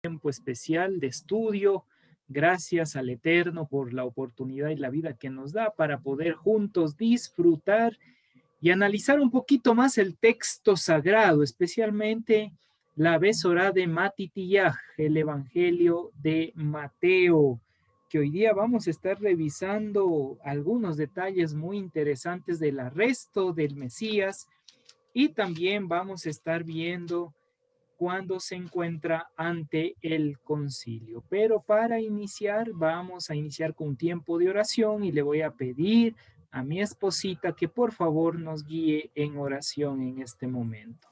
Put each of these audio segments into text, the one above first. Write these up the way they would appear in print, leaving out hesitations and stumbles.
tiempo especial de estudio. Gracias al Eterno por la oportunidad y la vida que nos da para poder juntos disfrutar y analizar un poquito más el texto sagrado, especialmente la Besorá de Matitiyah, el Evangelio de Mateo, que hoy día vamos a estar revisando algunos detalles muy interesantes del arresto del Mesías y también vamos a estar viendo cuando se encuentra ante el concilio. Pero para iniciar, vamos a iniciar con un tiempo de oración y le voy a pedir a mi esposita que por favor nos guíe en oración en este momento.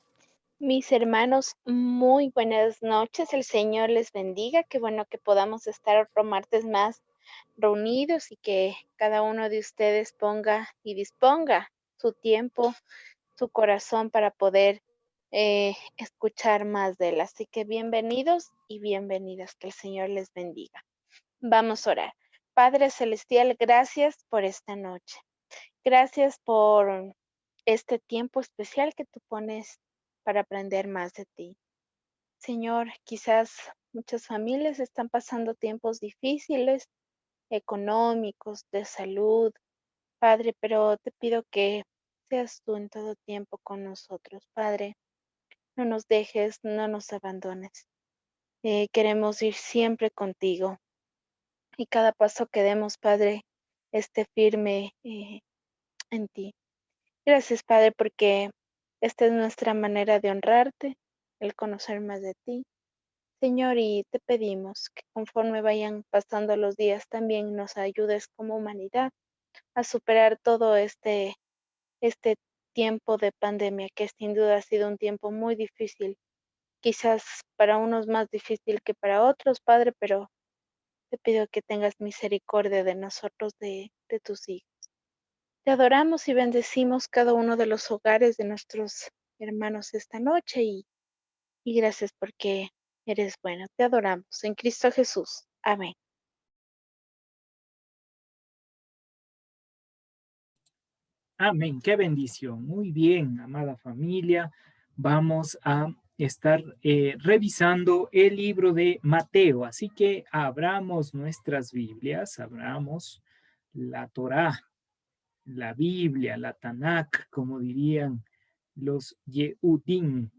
Mis hermanos, muy buenas noches. El Señor les bendiga. Qué bueno que podamos estar otro martes más reunidos y que cada uno de ustedes ponga y disponga su tiempo, su corazón para poder escuchar más de él. Así que bienvenidos y bienvenidas. Que el Señor les bendiga. Vamos a orar. Padre Celestial, gracias por esta noche. Gracias por este tiempo especial que tú pones para aprender más de ti. Señor, quizás muchas familias están pasando tiempos difíciles, económicos, de salud, Padre, pero te pido que seas tú en todo tiempo con nosotros, Padre. No nos dejes, no nos abandones. Queremos ir siempre contigo y cada paso que demos, Padre, esté firme en ti. Gracias, Padre, porque esta es nuestra manera de honrarte, el conocer más de ti. Señor, y te pedimos que conforme vayan pasando los días, también nos ayudes como humanidad a superar todo este tiempo de pandemia, que sin duda ha sido un tiempo muy difícil, quizás para unos más difícil que para otros, Padre, pero te pido que tengas misericordia de nosotros, de tus hijos. Te adoramos y bendecimos cada uno de los hogares de nuestros hermanos esta noche y gracias porque eres bueno. Te adoramos en Cristo Jesús. Amén. Amén, qué bendición. Muy bien, amada familia. Vamos a estar revisando el libro de Mateo. Así que abramos nuestras Biblias, abramos la Torá, la Biblia, la Tanakh, como dirían los Yehudim.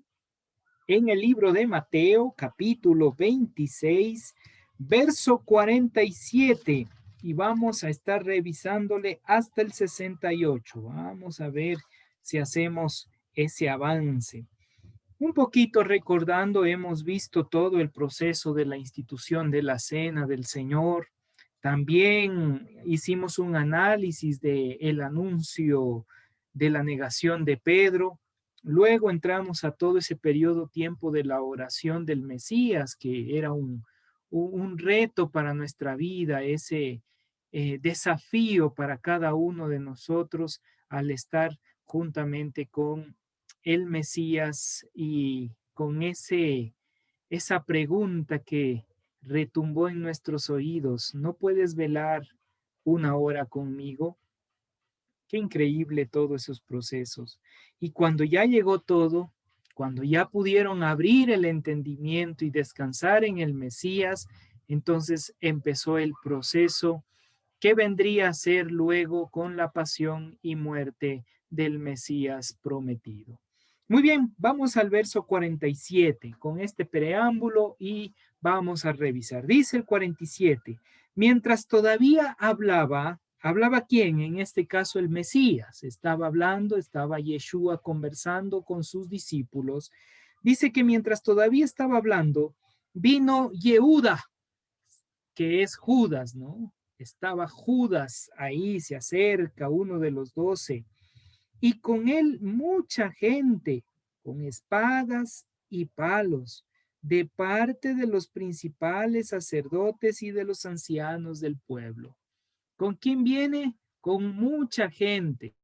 En el libro de Mateo, capítulo 26, verso 47, y vamos a estar revisándole hasta el 68. Vamos a ver si hacemos ese avance. Un poquito recordando, hemos visto todo el proceso de la institución de la Cena del Señor. También hicimos un análisis de el anuncio de la negación de Pedro. Luego entramos a todo ese periodo tiempo de la oración del Mesías, que era un reto para nuestra vida, ese desafío para cada uno de nosotros al estar juntamente con el Mesías y con esa pregunta que retumbó en nuestros oídos, ¿no puedes velar una hora conmigo? Qué increíble todos esos procesos. Y cuando ya llegó todo, cuando ya pudieron abrir el entendimiento y descansar en el Mesías, entonces empezó el proceso que vendría a ser luego con la pasión y muerte del Mesías prometido. Muy bien, vamos al verso 47 con este preámbulo y vamos a revisar. Dice el 47, mientras todavía hablaba, ¿hablaba quién? En este caso el Mesías. Estaba hablando, estaba Yeshua conversando con sus discípulos. Dice que mientras todavía estaba hablando, vino Yehuda, que es Judas, ¿no? Estaba Judas ahí, se acerca uno de los 12, y con él mucha gente, con espadas y palos, de parte de los principales sacerdotes y de los ancianos del pueblo. ¿Con quién viene? Con mucha gente.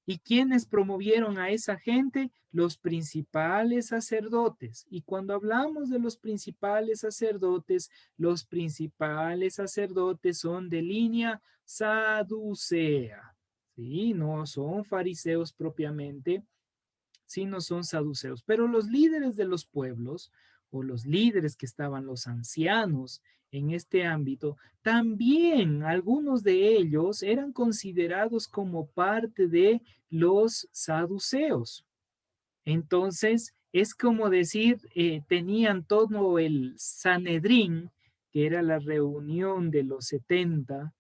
¿Y quiénes promovieron a esa gente? Los principales sacerdotes. Y cuando hablamos de los principales sacerdotes son de línea saducea. ¿Sí? No son fariseos propiamente, sino son saduceos. Pero los líderes de los pueblos o los líderes que estaban, los ancianos en este ámbito, también algunos de ellos eran considerados como parte de los saduceos. Entonces, es como decir, tenían todo el Sanedrín, que era la reunión de los 70,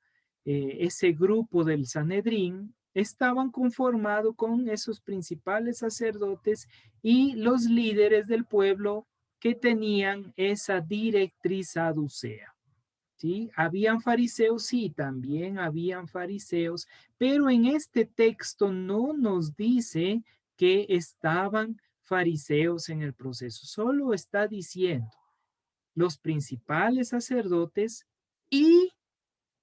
ese grupo del Sanedrín, estaban conformados con esos principales sacerdotes y los líderes del pueblo que tenían esa directriz saducea. ¿Sí? Habían fariseos, sí, también habían fariseos, pero en este texto no nos dice que estaban fariseos en el proceso, solo está diciendo los principales sacerdotes y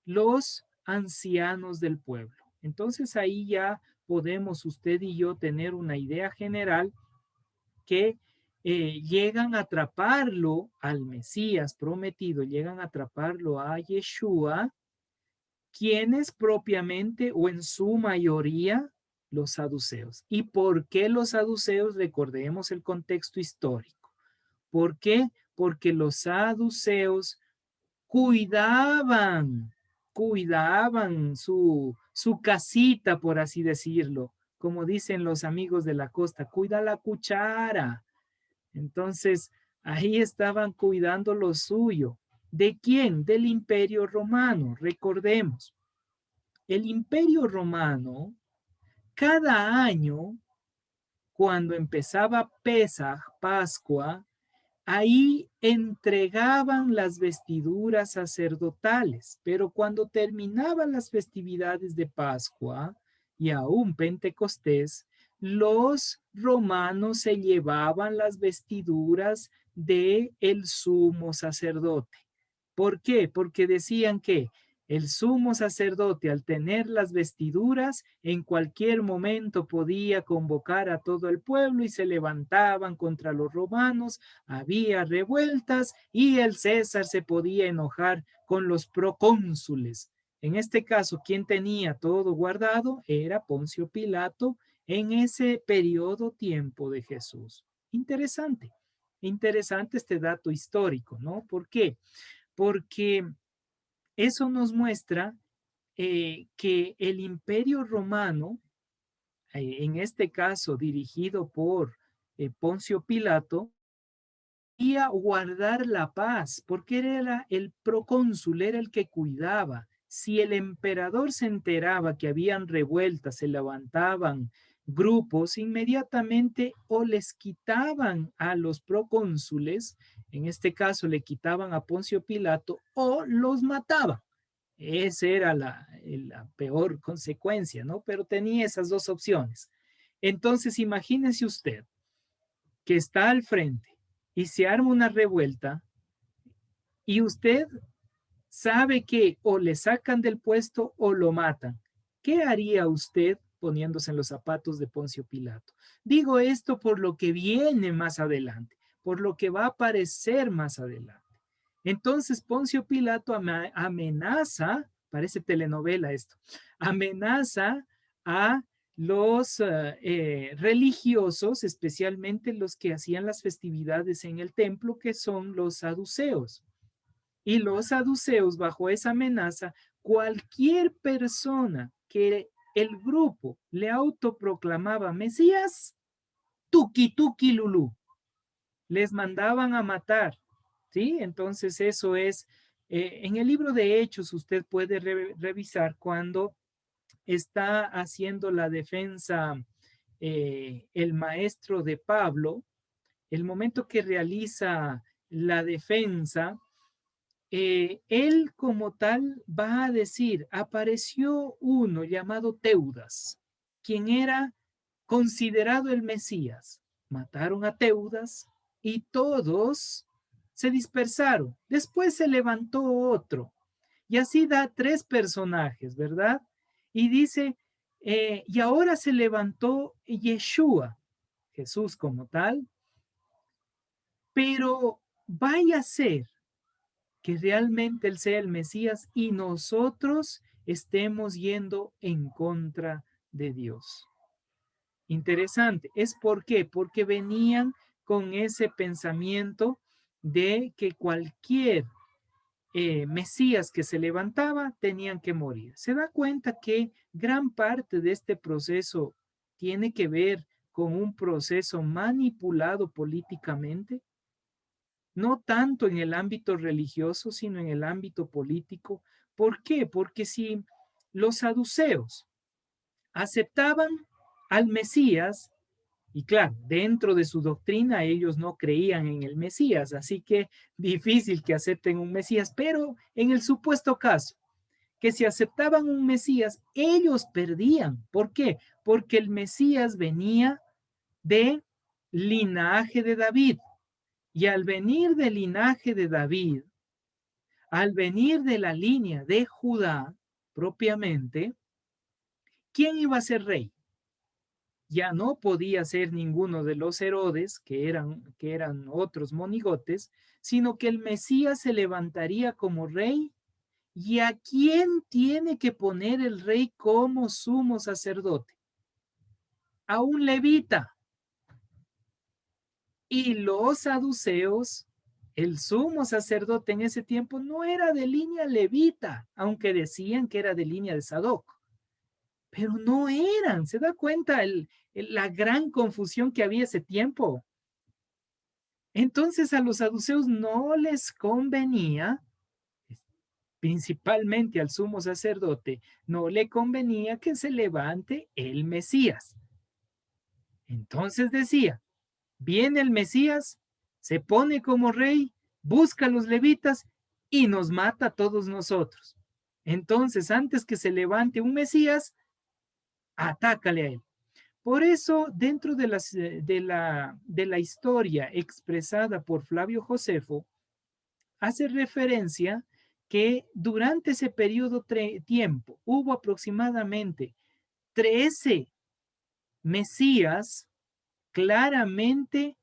los ancianos del pueblo. Entonces ahí ya podemos usted y yo tener una idea general que llegan a atraparlo al Mesías prometido, llegan a atraparlo a Yeshua, quienes propiamente o en su mayoría los saduceos. ¿Y por qué los saduceos? Recordemos el contexto histórico. ¿Por qué? Porque los saduceos cuidaban su casita, por así decirlo, como dicen los amigos de la costa, cuida la cuchara. Entonces, ahí estaban cuidando lo suyo. ¿De quién? Del Imperio Romano. Recordemos, el Imperio Romano, cada año, cuando empezaba Pesaj, Pascua, ahí entregaban las vestiduras sacerdotales, pero cuando terminaban las festividades de Pascua y aún Pentecostés, los romanos se llevaban las vestiduras de el sumo sacerdote. ¿Por qué? Porque decían que el sumo sacerdote, al tener las vestiduras, en cualquier momento podía convocar a todo el pueblo y se levantaban contra los romanos, había revueltas y el César se podía enojar con los procónsules. En este caso, quien tenía todo guardado era Poncio Pilato en ese periodo tiempo de Jesús. Interesante, interesante este dato histórico, ¿no? ¿Por qué? Porque eso nos muestra que el Imperio Romano, en este caso dirigido por Poncio Pilato, quería guardar la paz, porque era el procónsul, era el que cuidaba. Si el emperador se enteraba que habían revueltas, se levantaban grupos, inmediatamente o les quitaban a los procónsules, en este caso le quitaban a Poncio Pilato, o los mataban. Esa era la peor consecuencia, ¿no? Pero tenía esas dos opciones. Entonces, imagínese usted que está al frente y se arma una revuelta y usted sabe que o le sacan del puesto o lo matan. ¿Qué haría usted poniéndose en los zapatos de Poncio Pilato? Digo esto por lo que viene más adelante, por lo que va a aparecer más adelante. Entonces Poncio Pilato amenaza, parece telenovela esto, amenaza a los religiosos, especialmente los que hacían las festividades en el templo, que son los saduceos. Y los saduceos, bajo esa amenaza, cualquier persona que el grupo le autoproclamaba Mesías, tuki tuki lulú, les mandaban a matar, ¿sí? Entonces eso es, en el libro de Hechos usted puede revisar cuando está haciendo la defensa el maestro de Pablo, el momento que realiza la defensa, él como tal va a decir, apareció uno llamado Teudas, quien era considerado el Mesías. Mataron a Teudas y todos se dispersaron. Después se levantó otro y así da tres personajes, ¿verdad? Y dice, y ahora se levantó Yeshua, Jesús como tal, pero vaya a ser que realmente Él sea el Mesías y nosotros estemos yendo en contra de Dios. Interesante. ¿Es por qué? Porque venían con ese pensamiento de que cualquier Mesías que se levantaba tenían que morir. Se da cuenta que gran parte de este proceso tiene que ver con un proceso manipulado políticamente, no tanto en el ámbito religioso, sino en el ámbito político. ¿Por qué? Porque si los saduceos aceptaban al Mesías, y claro, dentro de su doctrina ellos no creían en el Mesías, así que difícil que acepten un Mesías, pero en el supuesto caso que si aceptaban un Mesías, ellos perdían. ¿Por qué? Porque el Mesías venía de linaje de David. Y al venir del linaje de David, al venir de la línea de Judá propiamente, ¿quién iba a ser rey? Ya no podía ser ninguno de los Herodes, que eran otros monigotes, sino que el Mesías se levantaría como rey. ¿Y a quién tiene que poner el rey como sumo sacerdote? A un levita. Y los saduceos, el sumo sacerdote en ese tiempo no era de línea levita, aunque decían que era de línea de Sadoc, pero no eran. ¿Se da cuenta la gran confusión que había ese tiempo? Entonces a los saduceos no les convenía, principalmente al sumo sacerdote, no le convenía que se levante el Mesías. Entonces decía, viene el Mesías, se pone como rey, busca a los levitas y nos mata a todos nosotros. Entonces, antes que se levante un Mesías, atácale a él. Por eso, dentro de la historia expresada por Flavio Josefo, hace referencia que durante ese periodo tiempo hubo aproximadamente 13 Mesías claramente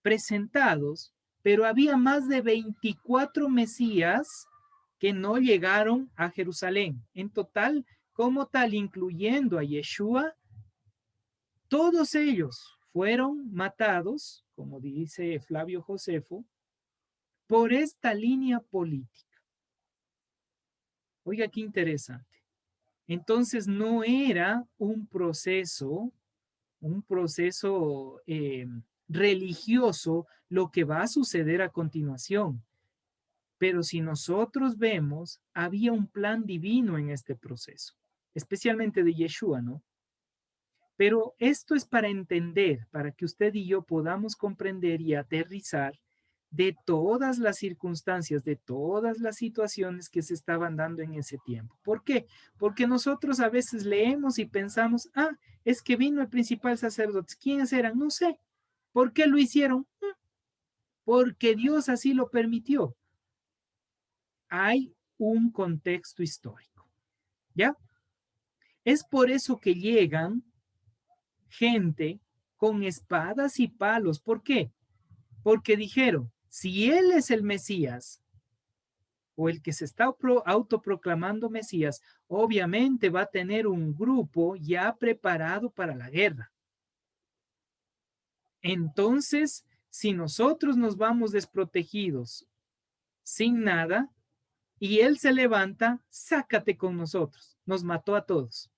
presentados, pero había más de 24 Mesías que no llegaron a Jerusalén. En total, como tal, incluyendo a Yeshua, todos ellos fueron matados, como dice Flavio Josefo, por esta línea política. Oiga, qué interesante. Entonces no era un proceso religioso lo que va a suceder a continuación. Pero si nosotros vemos, había un plan divino en este proceso, especialmente de Yeshua, ¿no? Pero esto es para entender, para que usted y yo podamos comprender y aterrizar de todas las circunstancias, de todas las situaciones que se estaban dando en ese tiempo. ¿Por qué? Porque nosotros a veces leemos y pensamos, es que vino el principal sacerdote. ¿Quiénes eran? No sé. ¿Por qué lo hicieron? Porque Dios así lo permitió. Hay un contexto histórico, ¿ya? Es por eso que llegan gente con espadas y palos. ¿Por qué? Porque dijeron, si él es el Mesías o el que se está autoproclamando Mesías, obviamente va a tener un grupo ya preparado para la guerra. Entonces, si nosotros nos vamos desprotegidos, sin nada, y él se levanta, sácate con nosotros. Nos mató a todos.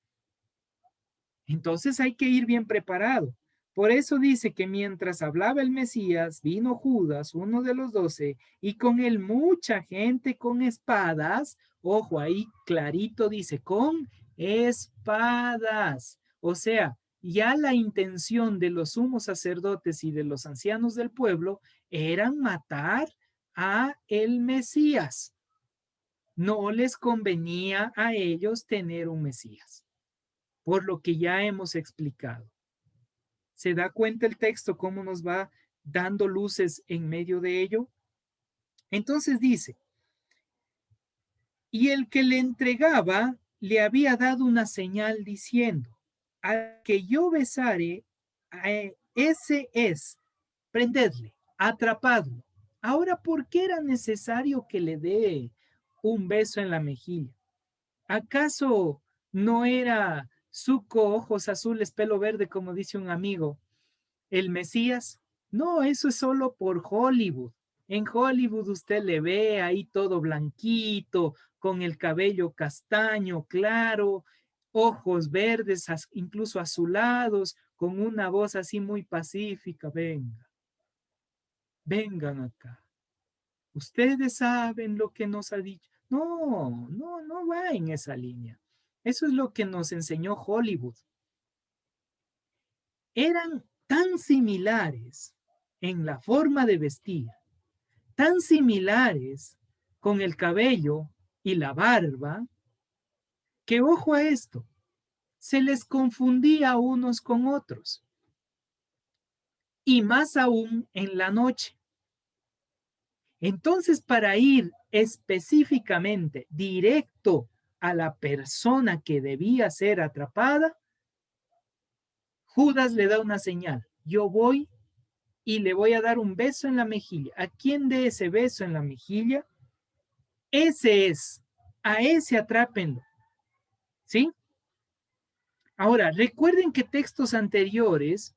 Entonces hay que ir bien preparado. Por eso dice que mientras hablaba el Mesías, vino Judas, uno de los 12, y con él mucha gente con espadas. Ojo, ahí clarito dice, con espadas. O sea, ya la intención de los sumos sacerdotes y de los ancianos del pueblo eran matar a el Mesías. No les convenía a ellos tener un Mesías, por lo que ya hemos explicado. ¿Se da cuenta el texto cómo nos va dando luces en medio de ello? Entonces dice, y el que le entregaba le había dado una señal diciendo, al que yo besare, ese es, prendedle, atrapadlo. Ahora, ¿por qué era necesario que le dé un beso en la mejilla? ¿Acaso no era suco, ojos azules, pelo verde, como dice un amigo, el Mesías? No, eso es solo por Hollywood. En Hollywood usted le ve ahí todo blanquito, con el cabello castaño claro, ojos verdes, incluso azulados, con una voz así muy pacífica. Venga, vengan acá. Ustedes saben lo que nos ha dicho. No, no, no va en esa línea. Eso es lo que nos enseñó Hollywood. Eran tan similares en la forma de vestir, tan similares con el cabello y la barba, que ojo a esto, se les confundía unos con otros. Y más aún en la noche. Entonces, para ir específicamente directo a la persona que debía ser atrapada, Judas le da una señal. Yo voy y le voy a dar un beso en la mejilla. ¿A quién dé ese beso en la mejilla? Ese es. A ese atrápenlo. ¿Sí? Ahora, recuerden que textos anteriores,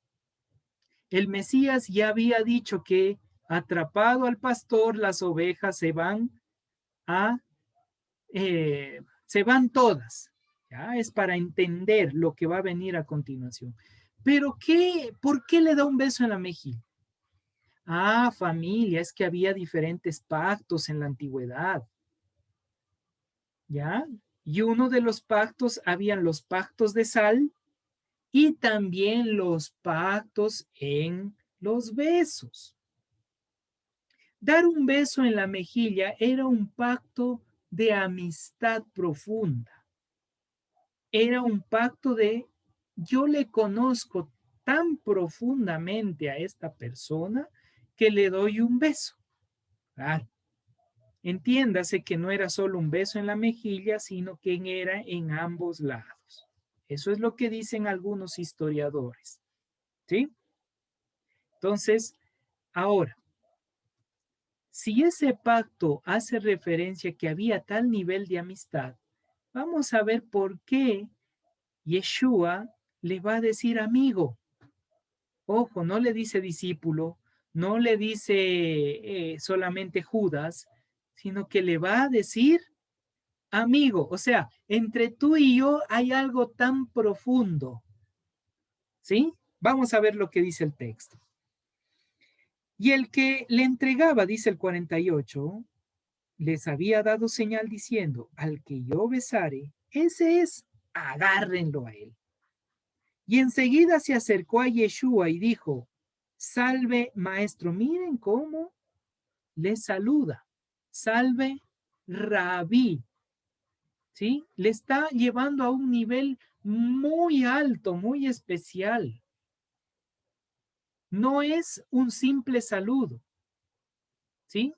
el Mesías ya había dicho que atrapado al pastor, las ovejas a, se van todas. ¿Ya? Es para entender lo que va a venir a continuación. Pero ¿por qué le da un beso en la mejilla? Ah, familia, es que había diferentes pactos en la antigüedad. ¿Ya? Y uno de los pactos, habían los pactos de sal y también los pactos en los besos. Dar un beso en la mejilla era un pacto de amistad profunda. Era un pacto de yo le conozco tan profundamente a esta persona que le doy un beso. Claro. Entiéndase que no era solo un beso en la mejilla, sino que era en ambos lados. Eso es lo que dicen algunos historiadores. ¿Sí? Entonces, ahora, si ese pacto hace referencia a que había tal nivel de amistad, vamos a ver por qué Yeshua le va a decir amigo. Ojo, no le dice discípulo, no le dice solamente Judas, sino que le va a decir amigo. O sea, entre tú y yo hay algo tan profundo. ¿Sí? Vamos a ver lo que dice el texto. Y el que le entregaba, dice el 48, les había dado señal diciendo, al que yo besare, ese es, agárrenlo a él. Y enseguida se acercó a Yeshua y dijo, salve maestro, miren cómo le saluda, salve rabí, ¿sí? Le está llevando a un nivel muy alto, muy especial. No es un simple saludo, ¿sí?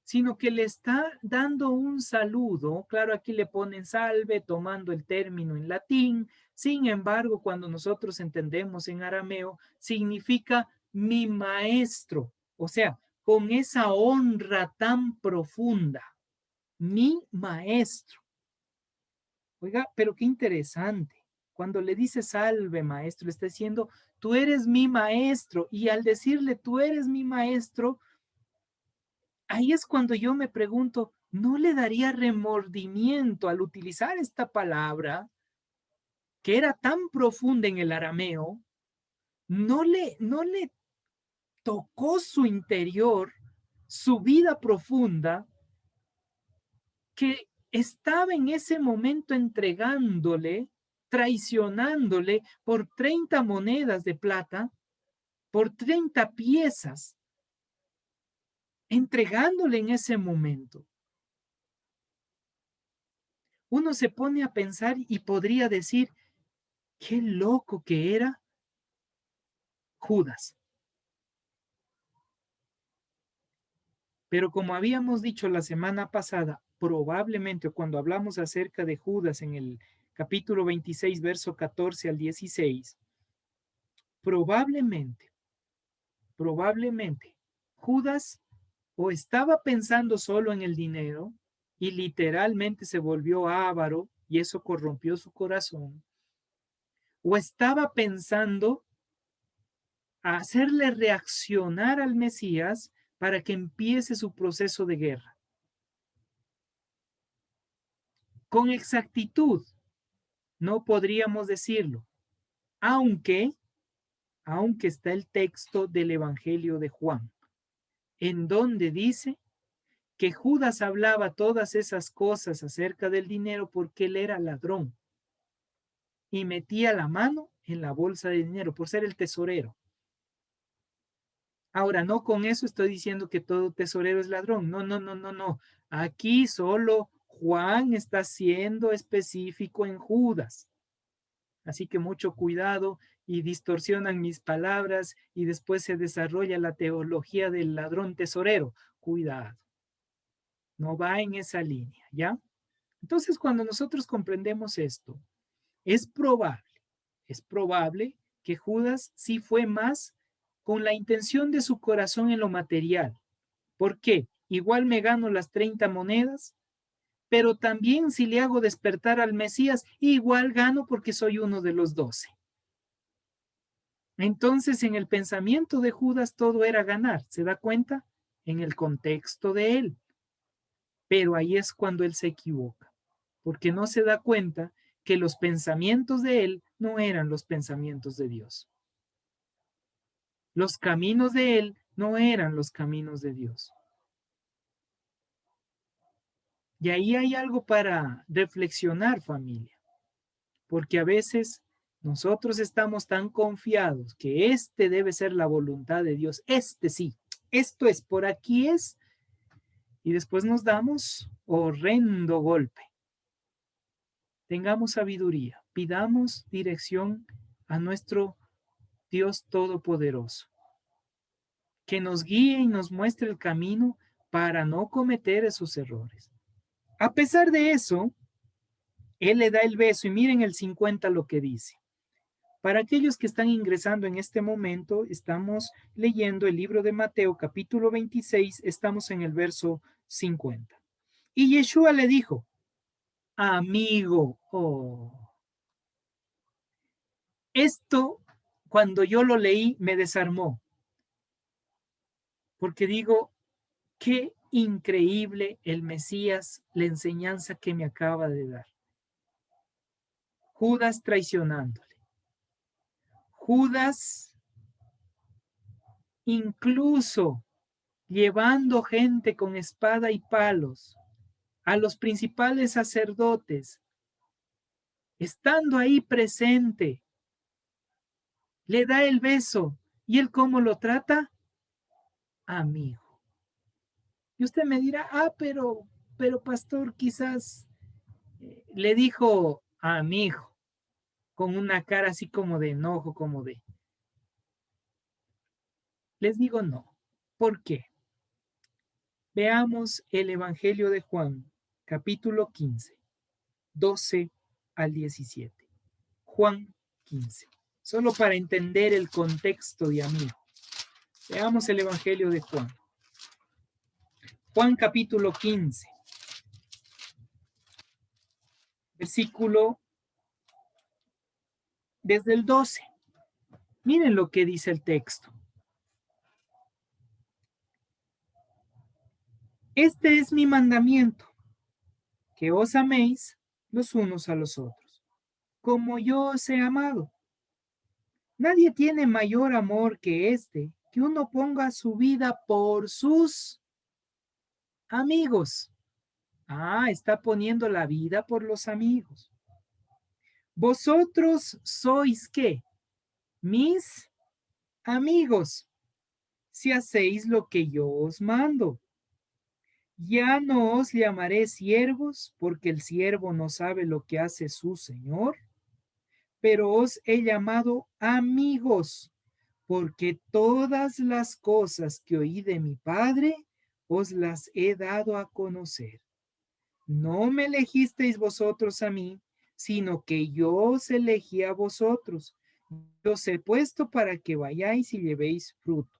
Sino que le está dando un saludo. Claro, aquí le ponen salve, tomando el término en latín. Sin embargo, cuando nosotros entendemos en arameo, significa mi maestro. O sea, con esa honra tan profunda, mi maestro. Oiga, pero qué interesante. Cuando le dice salve, maestro, le está diciendo, tú eres mi maestro. Y al decirle, tú eres mi maestro, ahí es cuando yo me pregunto, ¿no le daría remordimiento al utilizar esta palabra que era tan profunda en el arameo? ¿No le tocó su interior, su vida profunda, que estaba en ese momento entregándole, traicionándole por 30 monedas de plata, por 30 piezas, entregándole en ese momento? Uno se pone a pensar y podría decir, qué loco que era Judas. Pero como habíamos dicho la semana pasada, probablemente cuando hablamos acerca de Judas en el capítulo 26, verso 14 al 16, probablemente Judas o estaba pensando solo en el dinero y literalmente se volvió avaro y eso corrompió su corazón, o estaba pensando a hacerle reaccionar al Mesías para que empiece su proceso de guerra. Con exactitud no podríamos decirlo, aunque está el texto del Evangelio de Juan, en donde dice que Judas hablaba todas esas cosas acerca del dinero porque él era ladrón y metía la mano en la bolsa de dinero por ser el tesorero. Ahora, no con eso estoy diciendo que todo tesorero es ladrón. No, no, no, no, no. Aquí solo Juan está siendo específico en Judas. Así que mucho cuidado y distorsionan mis palabras y después se desarrolla la teología del ladrón tesorero. Cuidado. No va en esa línea, ¿ya? Entonces, cuando nosotros comprendemos esto, es probable que Judas sí fue más con la intención de su corazón en lo material. ¿Por qué? Igual me gano las 30 monedas, pero también si le hago despertar al Mesías, igual gano porque soy uno de los 12. Entonces, en el pensamiento de Judas todo era ganar, ¿se da cuenta? En el contexto de él. Pero ahí es cuando él se equivoca, porque no se da cuenta que los pensamientos de él no eran los pensamientos de Dios. Los caminos de él no eran los caminos de Dios. Y ahí hay algo para reflexionar, familia, porque a veces nosotros estamos tan confiados que este debe ser la voluntad de Dios, este sí, esto es, por aquí es, y después nos damos horrendo golpe. Tengamos sabiduría, pidamos dirección a nuestro Dios Todopoderoso, que nos guíe y nos muestre el camino para no cometer esos errores. A pesar de eso, Él le da el beso y miren el 50 lo que dice. Para aquellos que están ingresando en este momento, estamos leyendo el libro de Mateo capítulo 26, estamos en el verso 50. Y Yeshua le dijo, amigo, esto cuando yo lo leí me desarmó, porque digo, qué increíble el Mesías, la enseñanza que me acaba de dar. Judas traicionándole. Judas incluso llevando gente con espada y palos a los principales sacerdotes, estando ahí presente, le da el beso. ¿Y él cómo lo trata? Amigo. Y usted me dirá, pero pastor, quizás le dijo amigo, con una cara así como de enojo, como de... Les digo no. ¿Por qué? Veamos el Evangelio de Juan, capítulo 15, 12 al 17. Juan 15. Solo para entender el contexto de amigo. Veamos el Evangelio de Juan. Juan capítulo 15, versículo desde el 12. Miren lo que dice el texto. Este es mi mandamiento, que os améis los unos a los otros, como yo os he amado. Nadie tiene mayor amor que este, que uno ponga su vida por sus amigos. Ah, está poniendo la vida por los amigos. Vosotros sois ¿qué? Mis amigos, si hacéis lo que yo os mando. Ya no os llamaré siervos, porque el siervo no sabe lo que hace su señor, pero os he llamado amigos, porque todas las cosas que oí de mi Padre os las he dado a conocer. No me elegisteis vosotros a mí, sino que yo os elegí a vosotros. Yo os he puesto para que vayáis y llevéis fruto,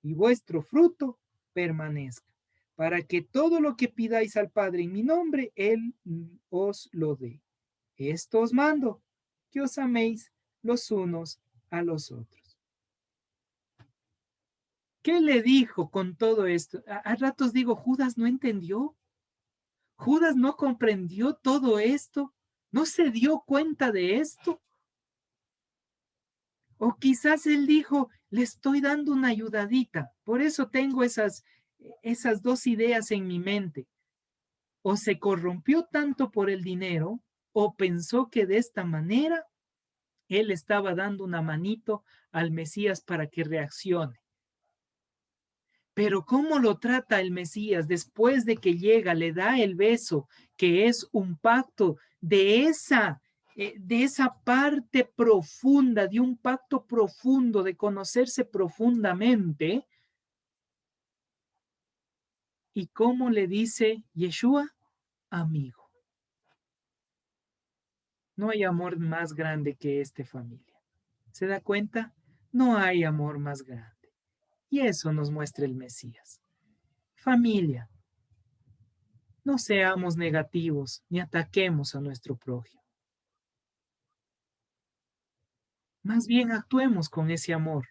y vuestro fruto permanezca, para que todo lo que pidáis al Padre en mi nombre, Él os lo dé. Esto os mando, que os améis los unos a los otros. ¿Qué le dijo con todo esto? A ratos digo, Judas no entendió. Judas no comprendió todo esto. No se dio cuenta de esto. O quizás él dijo, le estoy dando una ayudadita. Por eso tengo esas dos ideas en mi mente. O se corrompió tanto por el dinero, o pensó que de esta manera él estaba dando una manito al Mesías para que reaccione. Pero ¿cómo lo trata el Mesías después de que llega, le da el beso, que es un pacto de esa parte profunda, de un pacto profundo, de conocerse profundamente? ¿Y cómo le dice Yeshua? Amigo. No hay amor más grande que este, familia. ¿Se da cuenta? No hay amor más grande. Y eso nos muestra el Mesías. Familia, no seamos negativos ni ataquemos a nuestro prójimo. Más bien actuemos con ese amor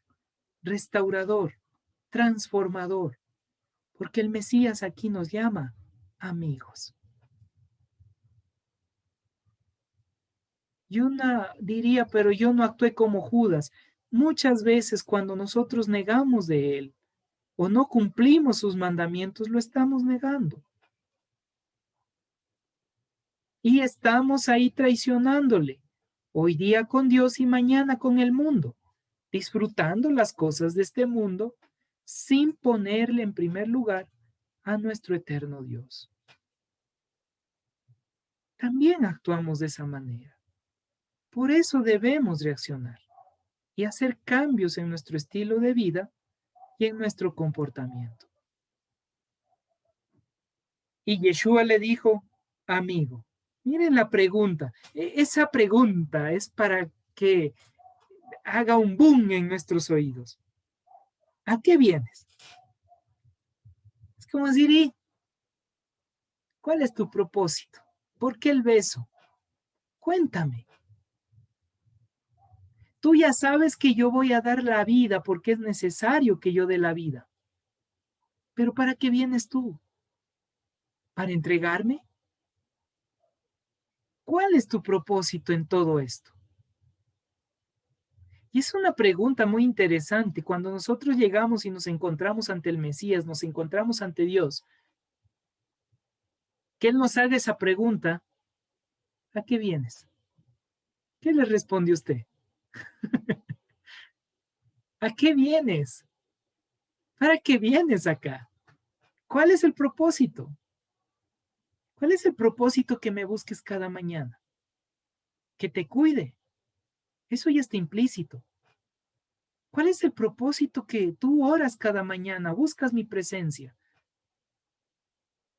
restaurador, transformador, porque el Mesías aquí nos llama amigos. Yo no diría, pero yo no actué como Judas. Muchas veces cuando nosotros negamos de él o no cumplimos sus mandamientos, lo estamos negando. Y estamos ahí traicionándole, hoy día con Dios y mañana con el mundo, disfrutando las cosas de este mundo sin ponerle en primer lugar a nuestro eterno Dios. También actuamos de esa manera. Por eso debemos reaccionar y hacer cambios en nuestro estilo de vida y en nuestro comportamiento. Y Yeshua le dijo, amigo, miren la pregunta. Esa pregunta es para que haga un boom en nuestros oídos. ¿A qué vienes? Es como decir, ¿y cuál es tu propósito? ¿Por qué el beso? Cuéntame. Tú ya sabes que yo voy a dar la vida porque es necesario que yo dé la vida. Pero ¿para qué vienes tú? ¿Para entregarme? ¿Cuál es tu propósito en todo esto? Y es una pregunta muy interesante. Cuando nosotros llegamos y nos encontramos ante el Mesías, nos encontramos ante Dios, que Él nos haga esa pregunta, ¿a qué vienes? ¿Qué le responde usted? ¿A qué vienes? ¿Para qué vienes acá? ¿Cuál es el propósito? ¿Cuál es el propósito que me busques cada mañana? Que te cuide. Eso ya está implícito. ¿Cuál es el propósito que tú oras cada mañana? Buscas mi presencia.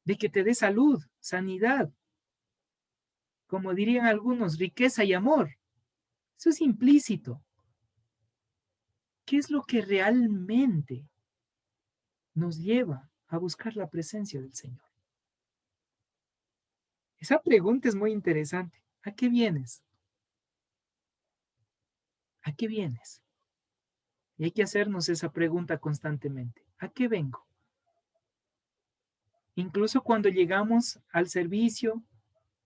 De que te dé salud, sanidad. Como dirían algunos, riqueza y amor. Eso es implícito. ¿Qué es lo que realmente nos lleva a buscar la presencia del Señor? Esa pregunta es muy interesante. ¿A qué vienes? ¿A qué vienes? Y hay que hacernos esa pregunta constantemente. ¿A qué vengo? Incluso cuando llegamos al servicio,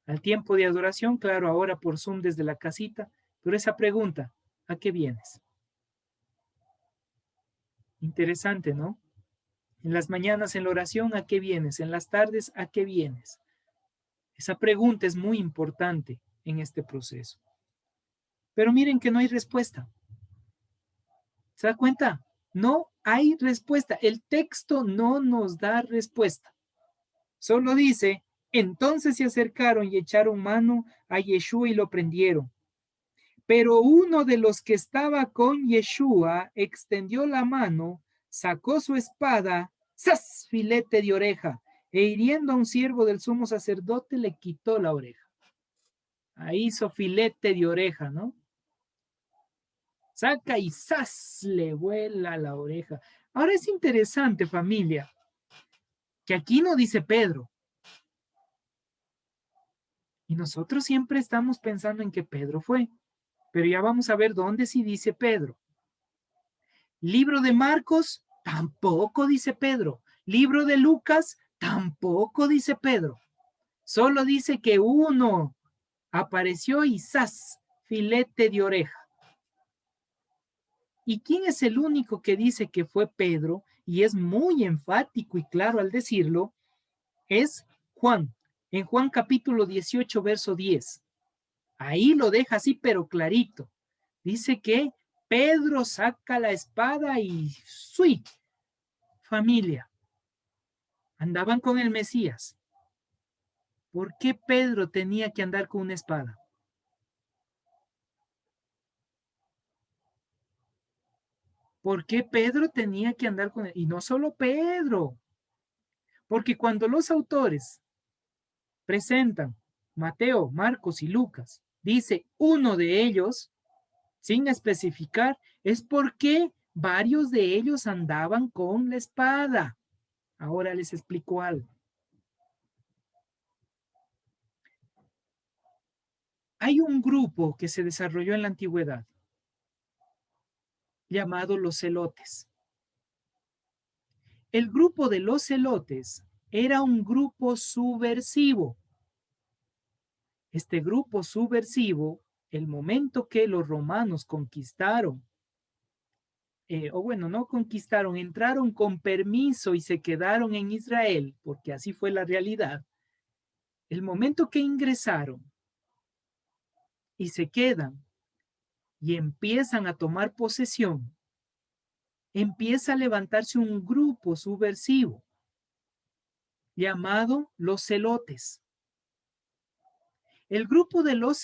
al tiempo de adoración, claro, ahora por Zoom desde la casita, pero esa pregunta, ¿a qué vienes? Interesante, ¿no? En las mañanas en la oración, ¿a qué vienes? En las tardes, ¿a qué vienes? Esa pregunta es muy importante en este proceso. Pero miren que no hay respuesta. ¿Se da cuenta? No hay respuesta. El texto no nos da respuesta. Solo dice, entonces se acercaron y echaron mano a Yeshua y lo prendieron. Pero uno de los que estaba con Yeshua extendió la mano, sacó su espada, ¡zas! Filete de oreja, e hiriendo a un siervo del sumo sacerdote le quitó la oreja. Ahí hizo filete de oreja, ¿no? Saca y ¡zas! Le vuela la oreja. Ahora es interesante, familia, que aquí no dice Pedro. Y nosotros siempre estamos pensando en que Pedro fue. Pero ya vamos a ver dónde sí dice Pedro. Libro de Marcos Tampoco dice Pedro. Libro de Lucas, tampoco dice Pedro. Solo dice que uno apareció y ¡zas! Filete de oreja. ¿Y quién es el único que dice que fue Pedro? Y es muy enfático y claro al decirlo, es Juan. En Juan capítulo 18, verso 10. Ahí lo deja así, pero clarito. Dice que Pedro saca la espada y ¡sui! Familia. Andaban con el Mesías. ¿Por qué Pedro tenía que andar con una espada? ¿Por qué Pedro tenía que andar con él? Y no solo Pedro, porque cuando los autores presentan Mateo, Marcos y Lucas, dice uno de ellos, sin especificar, es porque varios de ellos andaban con la espada. Ahora les explico algo. Hay un grupo que se desarrolló en la antigüedad llamado los celotes. El grupo de los celotes era un grupo subversivo. Este grupo subversivo, el momento que los romanos conquistaron, o bueno, no conquistaron, entraron con permiso y se quedaron en Israel, porque así fue la realidad, el momento que ingresaron y se quedan y empiezan a tomar posesión, empieza a levantarse un grupo subversivo llamado los celotes. El grupo de los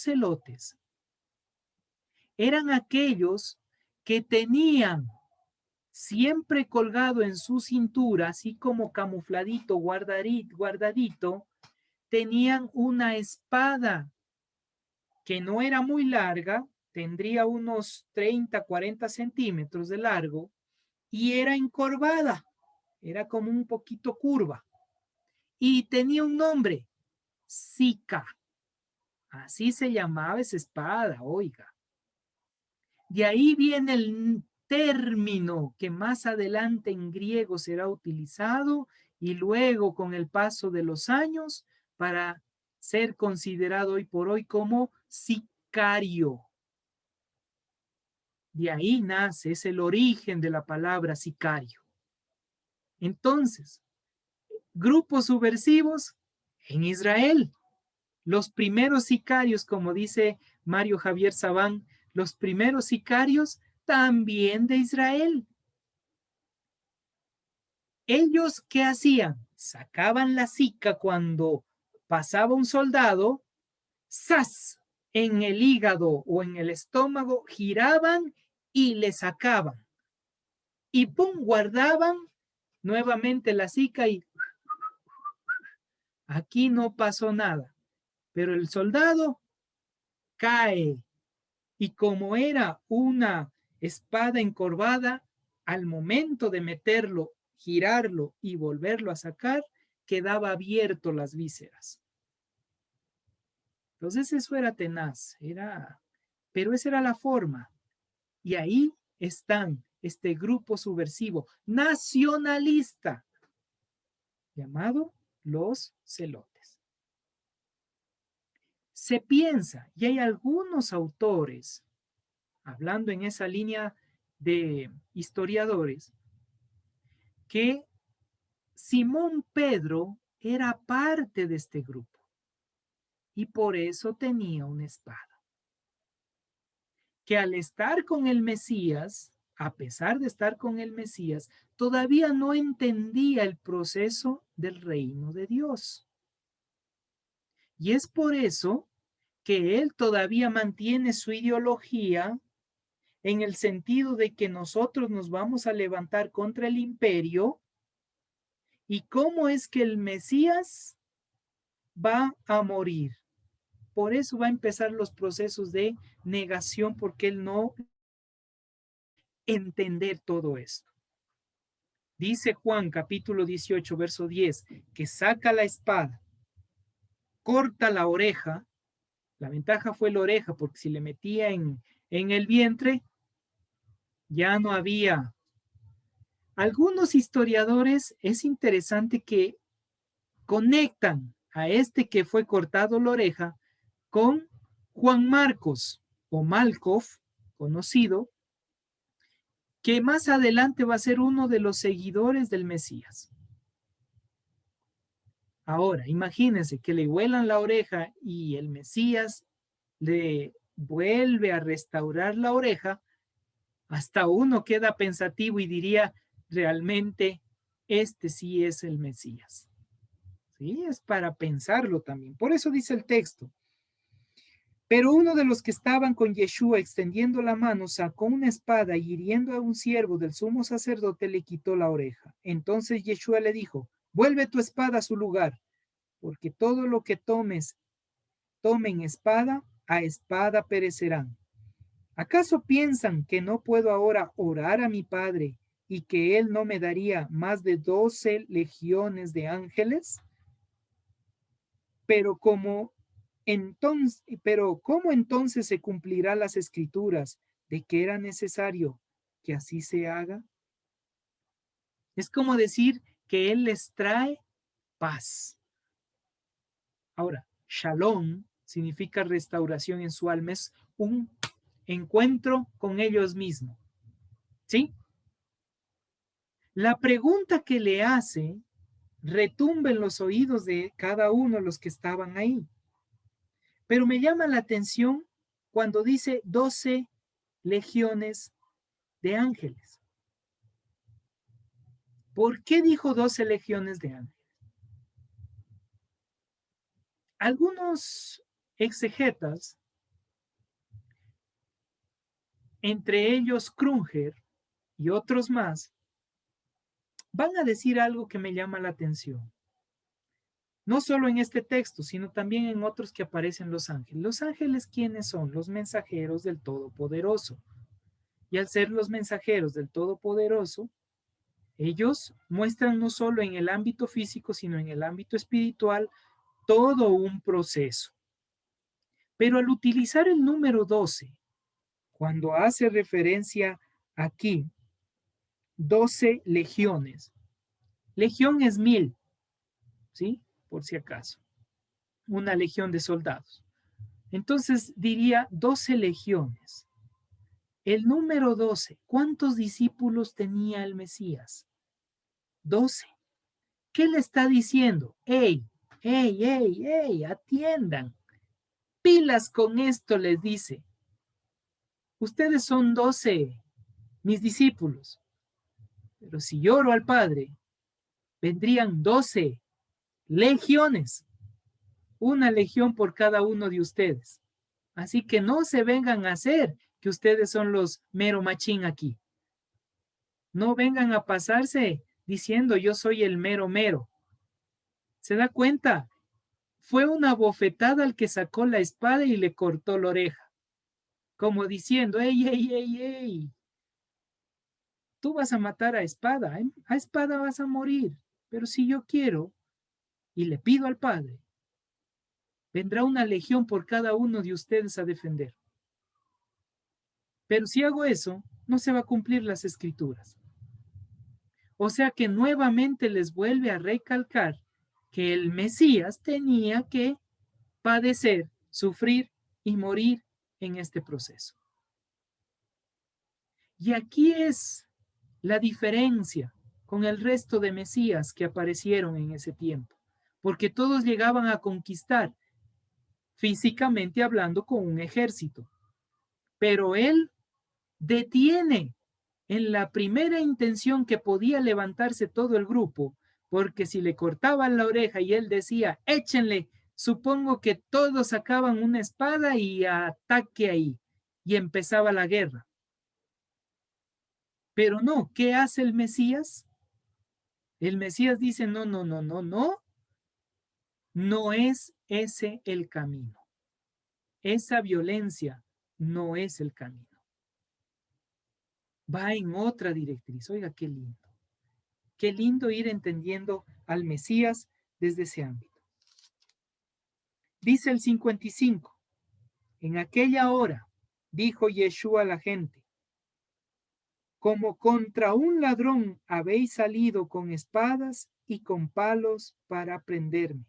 celotes eran aquellos que tenían siempre colgado en su cintura, así como camufladito, guardadito, tenían una espada que no era muy larga, tendría unos 30, 40 centímetros de largo y era encorvada, era como un poquito curva y tenía un nombre, Sica. Así se llamaba esa espada, oiga. De ahí viene el término que más adelante en griego será utilizado y luego con el paso de los años para ser considerado hoy por hoy como sicario. De ahí nace, es el origen de la palabra sicario. Entonces, grupos subversivos en Israel. Los primeros sicarios, como dice Mario Javier Sabán, los primeros sicarios también de Israel. Ellos, ¿qué hacían? Sacaban la sica cuando pasaba un soldado, ¡zas! En el hígado o en el estómago, giraban y le sacaban. Y ¡pum! Guardaban nuevamente la sica y aquí no pasó nada. Pero el soldado cae. Y como era una espada encorvada, al momento de meterlo, girarlo y volverlo a sacar, quedaba abierto las vísceras. Entonces eso era tenaz, pero esa era la forma. Y ahí están este grupo subversivo nacionalista llamado los celotes. Se piensa, y hay algunos autores hablando en esa línea de historiadores, que Simón Pedro era parte de este grupo y por eso tenía una espada. Que al estar con el Mesías, a pesar de estar con el Mesías, todavía no entendía el proceso del reino de Dios. Y es por eso que él todavía mantiene su ideología en el sentido de que nosotros nos vamos a levantar contra el imperio y cómo es que el Mesías va a morir. Por eso va a empezar los procesos de negación porque él no entender todo esto. Dice Juan capítulo 18, verso 10, que saca la espada, corta la oreja. La ventaja fue la oreja porque si le metía en el vientre, ya no había Algunos historiadores es interesante que conectan a este que fue cortado la oreja con Juan Marcos o Malkov, conocido, que más adelante va a ser uno de los seguidores del Mesías. Ahora, imagínense que le vuelan la oreja y el Mesías le vuelve a restaurar la oreja, hasta uno queda pensativo y diría, realmente, este sí es el Mesías. Sí, es para pensarlo también. Por eso dice el texto. Pero uno de los que estaban con Yeshua extendiendo la mano sacó una espada y hiriendo a un siervo del sumo sacerdote le quitó la oreja. Entonces Yeshua le dijo, vuelve tu espada a su lugar, porque todo lo que tomen espada, a espada perecerán. ¿Acaso piensan que no puedo ahora orar a mi Padre y que Él no me daría más de 12 legiones de ángeles? Pero ¿cómo entonces se cumplirá las escrituras de que era necesario que así se haga? Es como decir que Él les trae paz. Ahora, shalom significa restauración en su alma, es un encuentro con ellos mismos. ¿Sí? La pregunta que le hace retumba en los oídos de cada uno de los que estaban ahí. Pero me llama la atención cuando dice 12 legiones de ángeles. ¿Por qué dijo 12 legiones de ángeles? Algunos exegetas, entre ellos Krunger y otros más, van a decir algo que me llama la atención. No solo en este texto, sino también en otros que aparecen los ángeles. ¿Los ángeles quiénes son? Los mensajeros del Todopoderoso. Y al ser los mensajeros del Todopoderoso, ellos muestran no solo en el ámbito físico, sino en el ámbito espiritual todo un proceso. Pero al utilizar el número 12, cuando hace referencia aquí, 12 legiones. Legión es 1000, ¿sí? Por si acaso. Una legión de soldados. Entonces diría 12 legiones. El número 12, ¿cuántos discípulos tenía el Mesías? 12. ¿Qué le está diciendo? ¡Ey, ey, ey, ey! Atiendan. Pilas con esto, les dice. Ustedes son 12, mis discípulos. Pero si lloro al Padre, vendrían 12 legiones. Una legión por cada uno de ustedes. Así que no se vengan a hacer que ustedes son los mero machín aquí. No vengan a pasarse diciendo yo soy el mero mero. ¿Se da cuenta? Fue una bofetada al que sacó la espada y le cortó la oreja. Como diciendo, ey, ey, ey, ey. Tú vas a matar a espada vas a morir. Pero si yo quiero y le pido al Padre, vendrá una legión por cada uno de ustedes a defender. Pero si hago eso, no se va a cumplir las escrituras. O sea que nuevamente les vuelve a recalcar que el Mesías tenía que padecer, sufrir y morir en este proceso. Y aquí es la diferencia con el resto de Mesías que aparecieron en ese tiempo, porque todos llegaban a conquistar, físicamente hablando, con un ejército, pero él detiene en la primera intención que podía levantarse todo el grupo, porque si le cortaban la oreja y él decía, échenle, supongo que todos sacaban una espada y ataque ahí, y empezaba la guerra. Pero no, ¿qué hace el Mesías? El Mesías dice, no, no, no, no, no, no es ese el camino. Esa violencia no es el camino. Va en otra directriz. Oiga, qué lindo. Qué lindo ir entendiendo al Mesías desde ese ámbito. Dice el 55, en aquella hora dijo Yeshua a la gente, como contra un ladrón habéis salido con espadas y con palos para prenderme.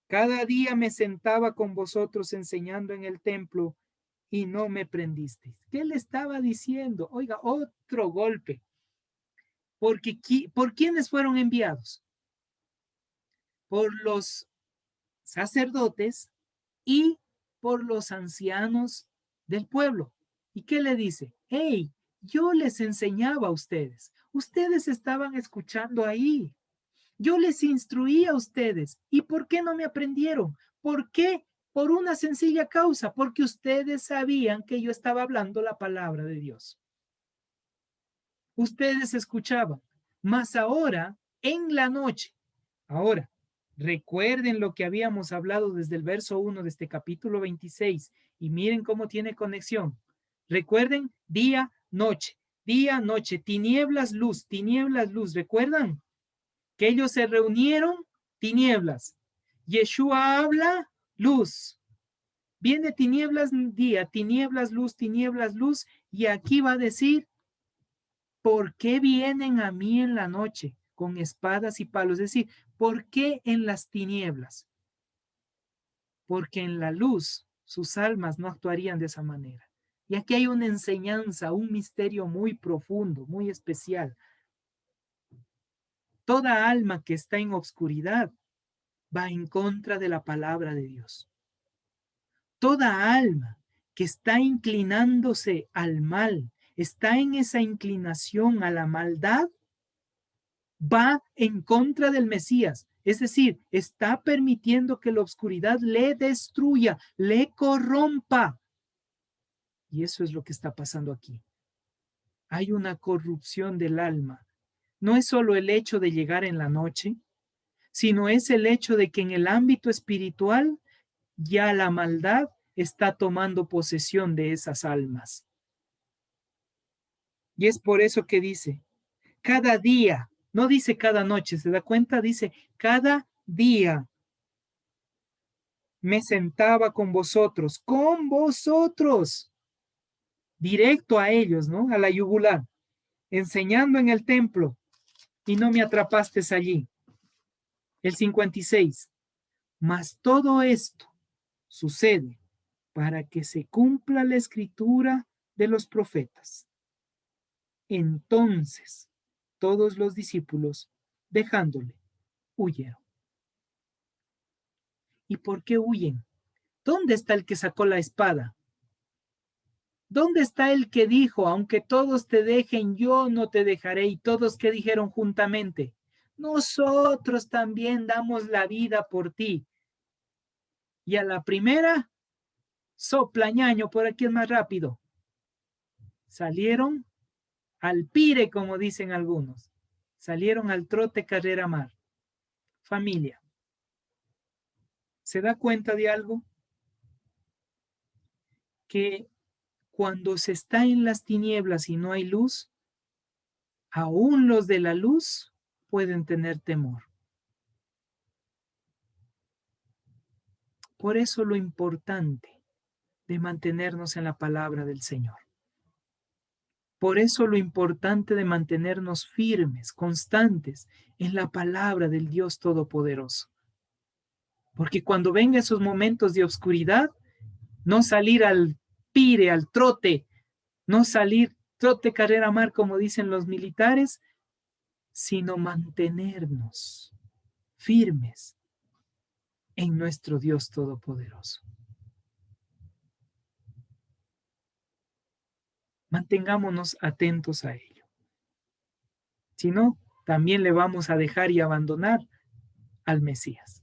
Cada día me sentaba con vosotros enseñando en el templo y no me prendisteis. ¿Qué le estaba diciendo? Oiga, otro golpe. Porque, ¿por quiénes fueron enviados? Por los sacerdotes y por los ancianos del pueblo. ¿Y qué le dice? Hey, yo les enseñaba a ustedes. Ustedes estaban escuchando ahí. Yo les instruía a ustedes. ¿Y por qué no me aprendieron? ¿Por qué? Por una sencilla causa, porque ustedes sabían que yo estaba hablando la palabra de Dios. Ustedes escuchaban, mas ahora en la noche, ahora, recuerden lo que habíamos hablado desde el verso 1 de este capítulo 26 y miren cómo tiene conexión. Recuerden día, noche, tinieblas, luz. ¿Recuerdan? Que ellos se reunieron, tinieblas. Yeshua habla, luz. Viene tinieblas, día, tinieblas, luz. Y aquí va a decir, ¿por qué vienen a mí en la noche con espadas y palos? Es decir, ¿por qué en las tinieblas? Porque en la luz sus almas no actuarían de esa manera. Y aquí hay una enseñanza, un misterio muy profundo, muy especial. Toda alma que está en obscuridad va en contra de la palabra de Dios. Toda alma que está inclinándose al mal, está en esa inclinación a la maldad, va en contra del Mesías. Es decir, está permitiendo que la oscuridad le destruya, le corrompa. Y eso es lo que está pasando aquí. Hay una corrupción del alma. No es solo el hecho de llegar en la noche, sino es el hecho de que en el ámbito espiritual ya la maldad está tomando posesión de esas almas. Y es por eso que dice, cada día, no dice cada noche, ¿se da cuenta? Dice, cada día me sentaba con vosotros, directo a ellos, ¿no? A la yugular, enseñando en el templo, y no me atrapaste allí. El 56, mas todo esto sucede para que se cumpla la escritura de los profetas. Entonces, todos los discípulos, dejándole, huyeron. ¿Y por qué huyen? ¿Dónde está el que sacó la espada? ¿Dónde está el que dijo, aunque todos te dejen, yo no te dejaré? Y todos que dijeron juntamente, nosotros también damos la vida por ti. Y a la primera, sopla ñaño, por aquí es más rápido. Salieron al pire, como dicen algunos. Salieron al trote carrera mar. Familia. ¿Se da cuenta de algo? Que cuando se está en las tinieblas y no hay luz, aún los de la luz pueden tener temor. Por eso lo importante de mantenernos en la palabra del Señor. Por eso lo importante de mantenernos firmes, constantes en la palabra del Dios Todopoderoso. Porque cuando vengan esos momentos de oscuridad, no salir al pire, al trote, no salir trote carrera mar, como dicen los militares, sino mantenernos firmes en nuestro Dios Todopoderoso. Mantengámonos atentos a ello. Si no, también le vamos a dejar y abandonar al Mesías.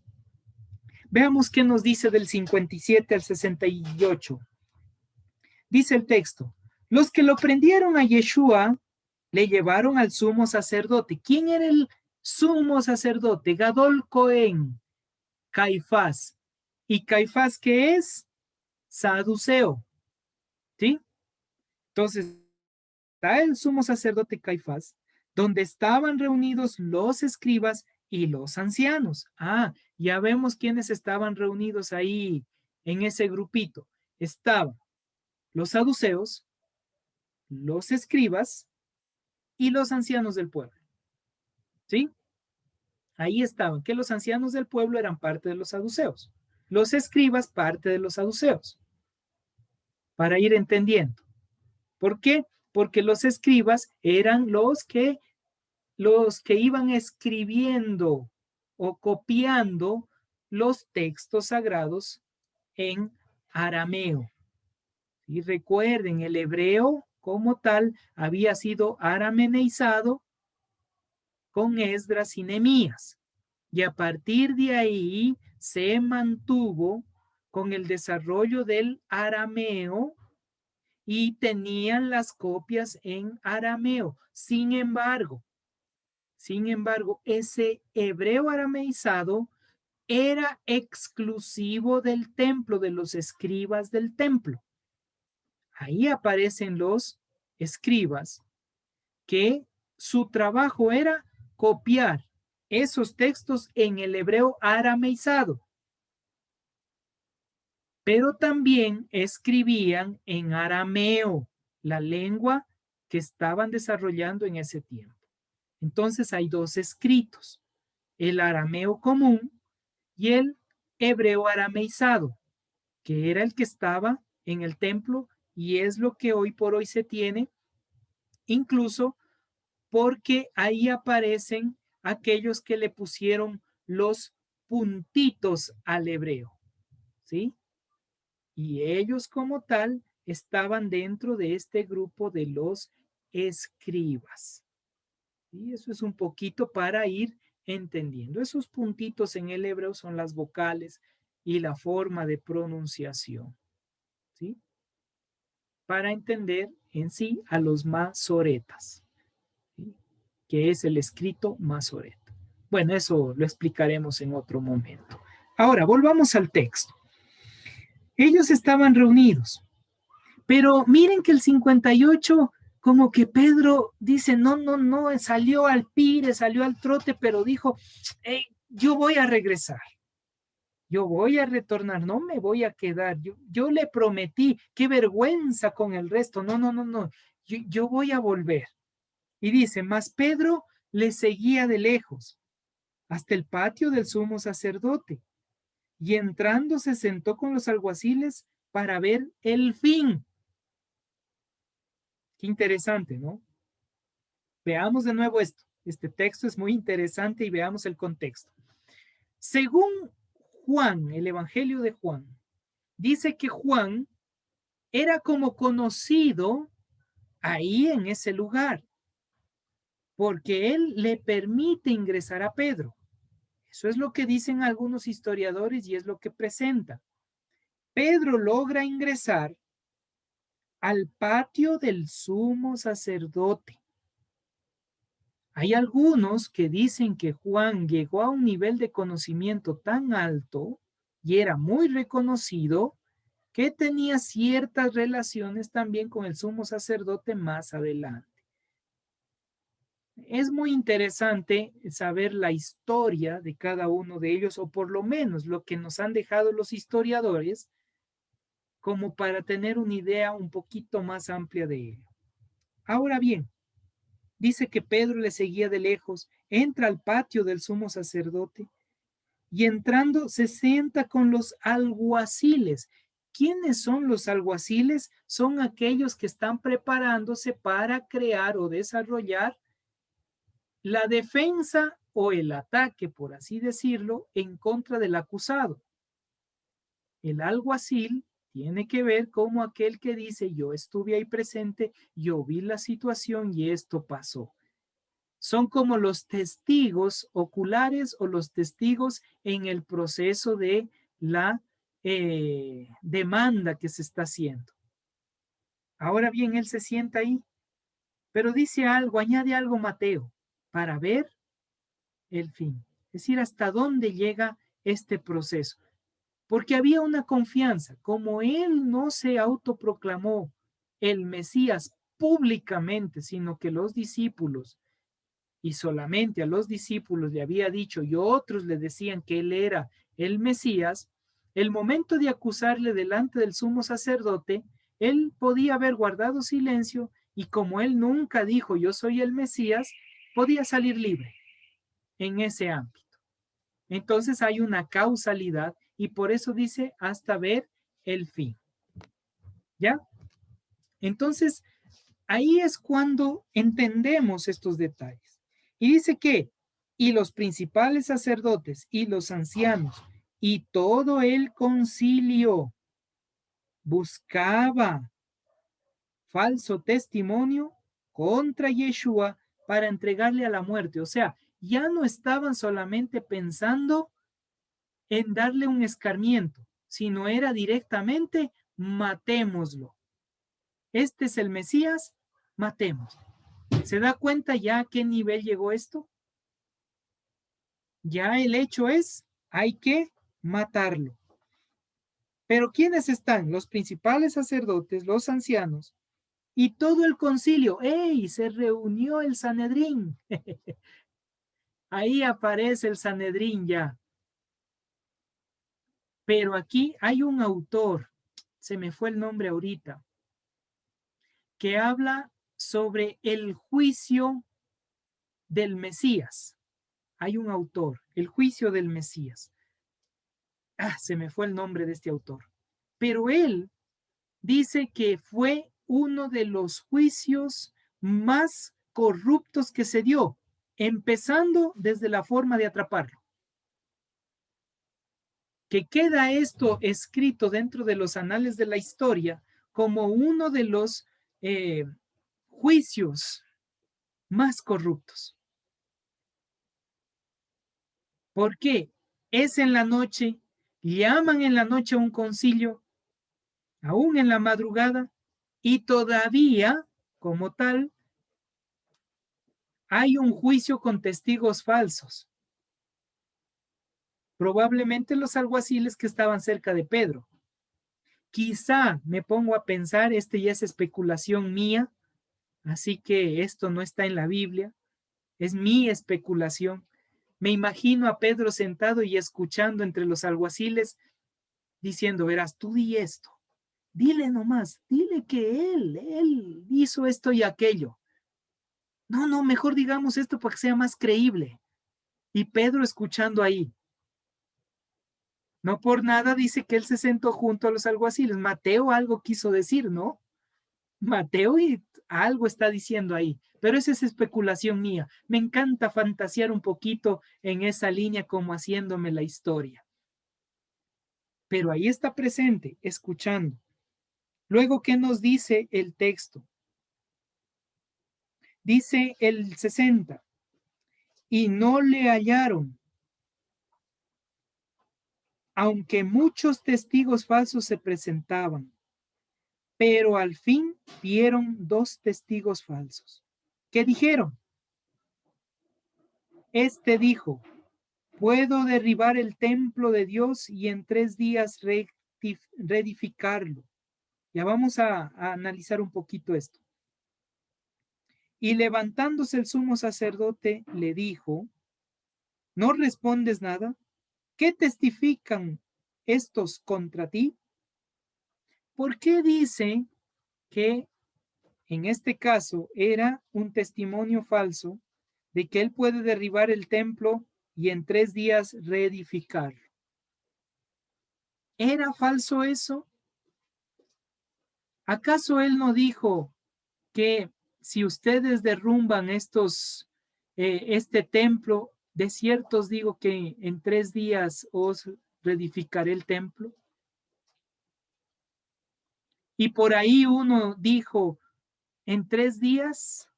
Veamos qué nos dice del 57 al 68. Dice el texto, los que lo prendieron a Yeshua le llevaron al sumo sacerdote. ¿Quién era el sumo sacerdote? Gadol Cohen, Caifás. ¿Y Caifás qué es? Saduceo. ¿Sí? Entonces, está el sumo sacerdote Caifás, donde estaban reunidos los escribas y los ancianos. Ya vemos quiénes estaban reunidos ahí en ese grupito. Estaban los saduceos, los escribas y los ancianos del pueblo. ¿Sí? Ahí estaban, que los ancianos del pueblo eran parte de los saduceos, los escribas parte de los saduceos, para ir entendiendo. ¿Por qué? Porque los escribas eran los que iban escribiendo o copiando los textos sagrados en arameo. Y recuerden, el hebreo como tal había sido aramenizado con Esdras y Nehemías. Y a partir de ahí se mantuvo con el desarrollo del arameo y tenían las copias en arameo. Sin embargo, ese hebreo arameizado era exclusivo del templo, de los escribas del templo. Ahí aparecen los escribas que su trabajo era copiar esos textos en el hebreo arameizado, pero también escribían en arameo, la lengua que estaban desarrollando en ese tiempo. Entonces hay dos escritos, el arameo común y el hebreo arameizado, que era el que estaba en el templo y es lo que hoy por hoy se tiene, incluso porque ahí aparecen aquellos que le pusieron los puntitos al hebreo, ¿sí? Y ellos como tal estaban dentro de este grupo de los escribas. Y eso es un poquito para ir entendiendo. Esos puntitos en el hebreo son las vocales y la forma de pronunciación, ¿sí? Para entender en sí a los masoretas, ¿sí? Que es el escrito masoreta. Bueno, eso lo explicaremos en otro momento. Ahora, volvamos al texto. Ellos estaban reunidos, pero miren que el 58, como que Pedro dice, no, no, no, salió al pire, salió al trote, pero dijo, hey, yo voy a regresar. Yo voy a retornar, no me voy a quedar. Yo le prometí, qué vergüenza con el resto. No, no, no, no. Yo voy a volver. Y dice, mas Pedro le seguía de lejos hasta el patio del sumo sacerdote. Y entrando se sentó con los alguaciles para ver el fin. Qué interesante, ¿no? Veamos de nuevo esto. Este texto es muy interesante y veamos el contexto. Según Juan, el Evangelio de Juan, dice que Juan era como conocido ahí en ese lugar, porque él le permite ingresar a Pedro. Eso es lo que dicen algunos historiadores y es lo que presenta. Pedro logra ingresar al patio del sumo sacerdote. Hay algunos que dicen que Juan llegó a un nivel de conocimiento tan alto y era muy reconocido que tenía ciertas relaciones también con el sumo sacerdote más adelante. Es muy interesante saber la historia de cada uno de ellos, o por lo menos lo que nos han dejado los historiadores, como para tener una idea un poquito más amplia de ello. Ahora bien, dice que Pedro le seguía de lejos, entra al patio del sumo sacerdote y entrando se sienta con los alguaciles. ¿Quiénes son los alguaciles? Son aquellos que están preparándose para crear o desarrollar la defensa o el ataque, por así decirlo, en contra del acusado. El alguacil tiene que ver como aquel que dice, yo estuve ahí presente, yo vi la situación y esto pasó. Son como los testigos oculares o los testigos en el proceso de la demanda que se está haciendo. Ahora bien, él se sienta ahí, pero dice algo, añade algo Mateo, para ver el fin, es decir, hasta dónde llega este proceso. Porque había una confianza, como él no se autoproclamó el Mesías públicamente, sino que los discípulos, y solamente a los discípulos le había dicho y otros le decían que él era el Mesías, el momento de acusarle delante del sumo sacerdote, él podía haber guardado silencio Y como él nunca dijo yo soy el Mesías, podía salir libre en ese ámbito. Entonces hay una causalidad y por eso dice hasta ver el fin. ¿Ya? Entonces, ahí es cuando entendemos estos detalles. Y dice que, y los principales sacerdotes y los ancianos y todo el concilio buscaba falso testimonio contra Yeshua para entregarle a la muerte. O sea, ya no estaban solamente pensando en darle un escarmiento, sino era directamente matémoslo. Este es el Mesías, matemos. ¿Se da cuenta ya a qué nivel llegó esto? Ya el hecho es, hay que matarlo. Pero ¿quiénes están? Los principales sacerdotes, los ancianos y todo el concilio. ¡Ey! Se reunió el Sanedrín. Ahí aparece el Sanedrín ya. Pero aquí hay un autor, se me fue el nombre ahorita, que habla sobre el juicio del Mesías. Hay un autor, el juicio del Mesías. Se me fue el nombre de este autor. Pero él dice que fue uno de los juicios más corruptos que se dio, empezando desde la forma de atraparlo. Que queda esto escrito dentro de los anales de la historia como uno de los juicios más corruptos. ¿Por qué? Es en la noche, llaman en la noche a un concilio, aún en la madrugada, y todavía, como tal, hay un juicio con testigos falsos. Probablemente los alguaciles que estaban cerca de Pedro. Quizá me pongo a pensar, ya es especulación mía, así que esto no está en la Biblia, es mi especulación. Me imagino a Pedro sentado y escuchando entre los alguaciles, diciendo, verás, tú di esto, dile nomás, dile que él hizo esto y aquello. No, mejor digamos esto para que sea más creíble. Y Pedro escuchando ahí. No por nada dice que él se sentó junto a los alguaciles. Mateo algo quiso decir, ¿no? Mateo y algo está diciendo ahí, pero esa es especulación mía. Me encanta fantasear un poquito en esa línea como haciéndome la historia. Pero ahí está presente, escuchando. Luego, ¿qué nos dice el texto? Dice el 60, y no le hallaron, aunque muchos testigos falsos se presentaban, pero al fin vieron 2 testigos falsos. ¿Qué dijeron? Este dijo, puedo derribar el templo de Dios y en 3 días reedificarlo. Ya vamos a analizar un poquito esto. Y levantándose el sumo sacerdote le dijo, ¿no respondes nada? ¿Qué testifican estos contra ti? ¿Por qué dice que en este caso era un testimonio falso de que él puede derribar el templo y en 3 días reedificarlo? ¿Era falso eso? ¿Acaso él no dijo que si ustedes derrumban este templo, de cierto os digo que en 3 días os reedificaré el templo? Y por ahí uno dijo, en 3 días,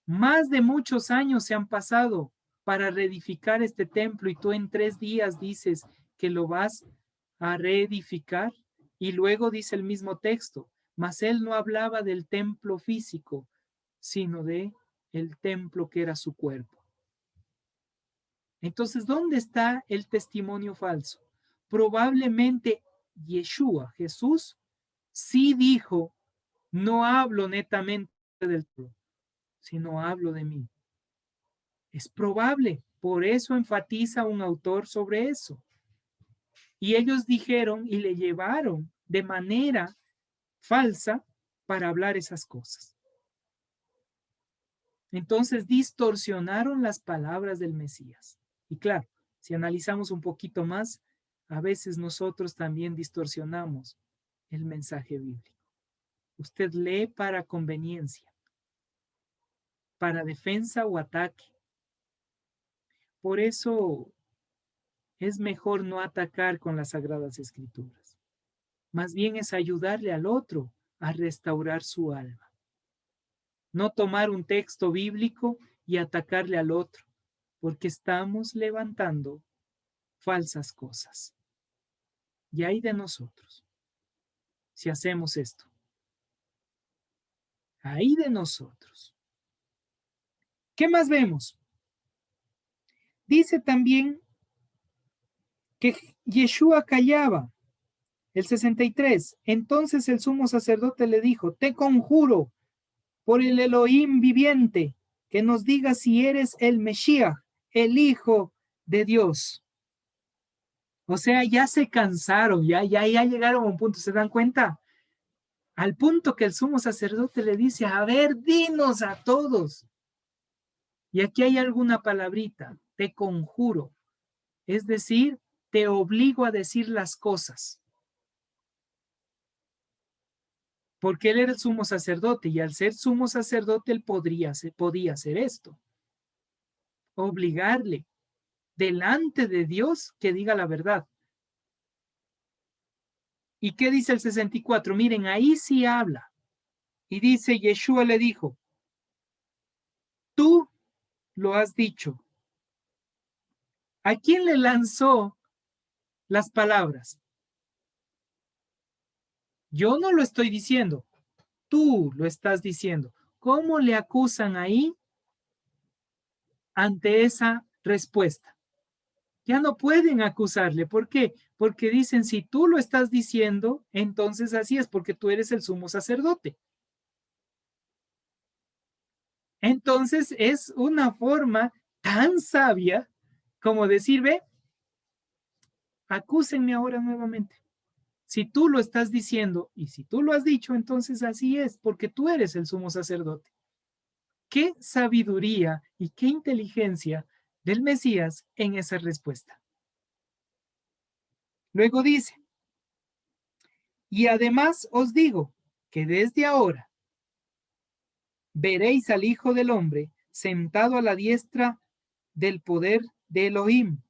más de muchos años se han pasado para reedificar este templo y tú en 3 días dices que lo vas a reedificar. Y luego dice el mismo texto, mas él no hablaba del templo físico, sino de el templo que era su cuerpo. Entonces, ¿dónde está el testimonio falso? Probablemente Yeshua, Jesús, sí dijo, no hablo netamente del templo, sino hablo de mí. Es probable, por eso enfatiza un autor sobre eso. Y ellos dijeron y le llevaron de manera falsa para hablar esas cosas. Entonces distorsionaron las palabras del Mesías. Y claro, si analizamos un poquito más, a veces nosotros también distorsionamos el mensaje bíblico. Usted lee para conveniencia, para defensa o ataque. Por eso es mejor no atacar con las Sagradas Escrituras. Más bien es ayudarle al otro a restaurar su alma. No tomar un texto bíblico y atacarle al otro, porque estamos levantando falsas cosas. Y hay de nosotros, si hacemos esto. Hay de nosotros. ¿Qué más vemos? Dice también que Yeshua callaba. El 63. Entonces el sumo sacerdote le dijo, te conjuro por el Elohim viviente, que nos digas si eres el Mesías, el Hijo de Dios. O sea, ya se cansaron, ya llegaron a un punto, ¿se dan cuenta? Al punto que el sumo sacerdote le dice, a ver, dinos a todos. Y aquí hay alguna palabrita, te conjuro, es decir, te obligo a decir las cosas. Porque él era el sumo sacerdote y al ser sumo sacerdote él podía hacer esto. Obligarle delante de Dios que diga la verdad. ¿Y qué dice el 64? Miren, ahí sí habla. Y dice, Yeshua le dijo, tú lo has dicho. ¿A quién le lanzó las palabras? Yo no lo estoy diciendo, tú lo estás diciendo. ¿Cómo le acusan ahí ante esa respuesta? Ya no pueden acusarle. ¿Por qué? Porque dicen, si tú lo estás diciendo, entonces así es, porque tú eres el sumo sacerdote. Entonces es una forma tan sabia como decir, ve, acúsenme ahora nuevamente. Si tú lo estás diciendo y si tú lo has dicho, entonces así es, porque tú eres el sumo sacerdote. Qué sabiduría y qué inteligencia del Mesías en esa respuesta. Luego dice, y además os digo que desde ahora veréis al Hijo del Hombre sentado a la diestra del poder de Elohim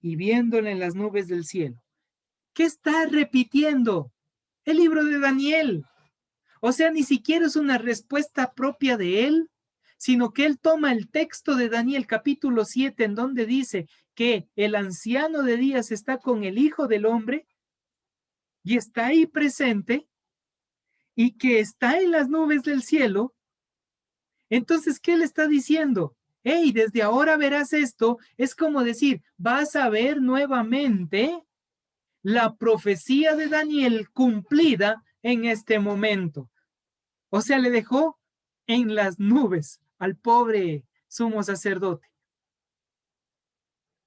y viéndole en las nubes del cielo. ¿Qué está repitiendo? El libro de Daniel. O sea, ni siquiera es una respuesta propia de él, sino que él toma el texto de Daniel capítulo 7 en donde dice que el anciano de días está con el Hijo del Hombre y está ahí presente y que está en las nubes del cielo. Entonces, ¿qué le está diciendo? Hey, desde ahora verás esto. Es como decir, vas a ver nuevamente la profecía de Daniel cumplida en este momento. O sea, le dejó en las nubes al pobre sumo sacerdote.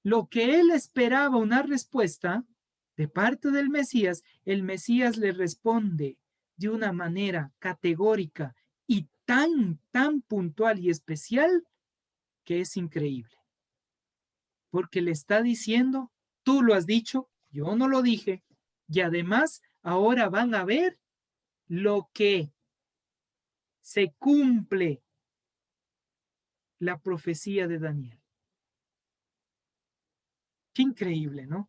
Lo que él esperaba una respuesta de parte del Mesías, el Mesías le responde de una manera categórica y tan puntual y especial que es increíble. Porque le está diciendo, tú lo has dicho, yo no lo dije, y además ahora van a ver lo que se cumple la profecía de Daniel. Qué increíble, ¿no?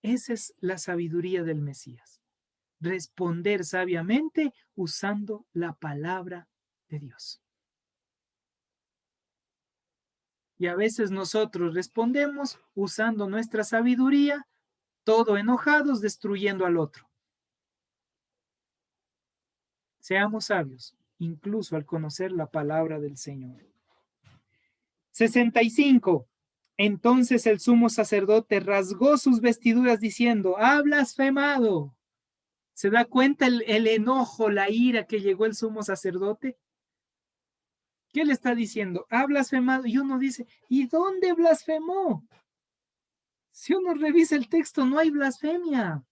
Esa es la sabiduría del Mesías. Responder sabiamente usando la palabra de Dios. Y a veces nosotros respondemos usando nuestra sabiduría, todo enojados, destruyendo al otro. Seamos sabios, incluso al conocer la palabra del Señor. 65. Entonces el sumo sacerdote rasgó sus vestiduras diciendo, ha blasfemado. ¿Se da cuenta el enojo, la ira que llegó el sumo sacerdote? ¿Qué le está diciendo? Ha blasfemado. Y uno dice, ¿y dónde blasfemó? Si uno revisa el texto, no hay blasfemia.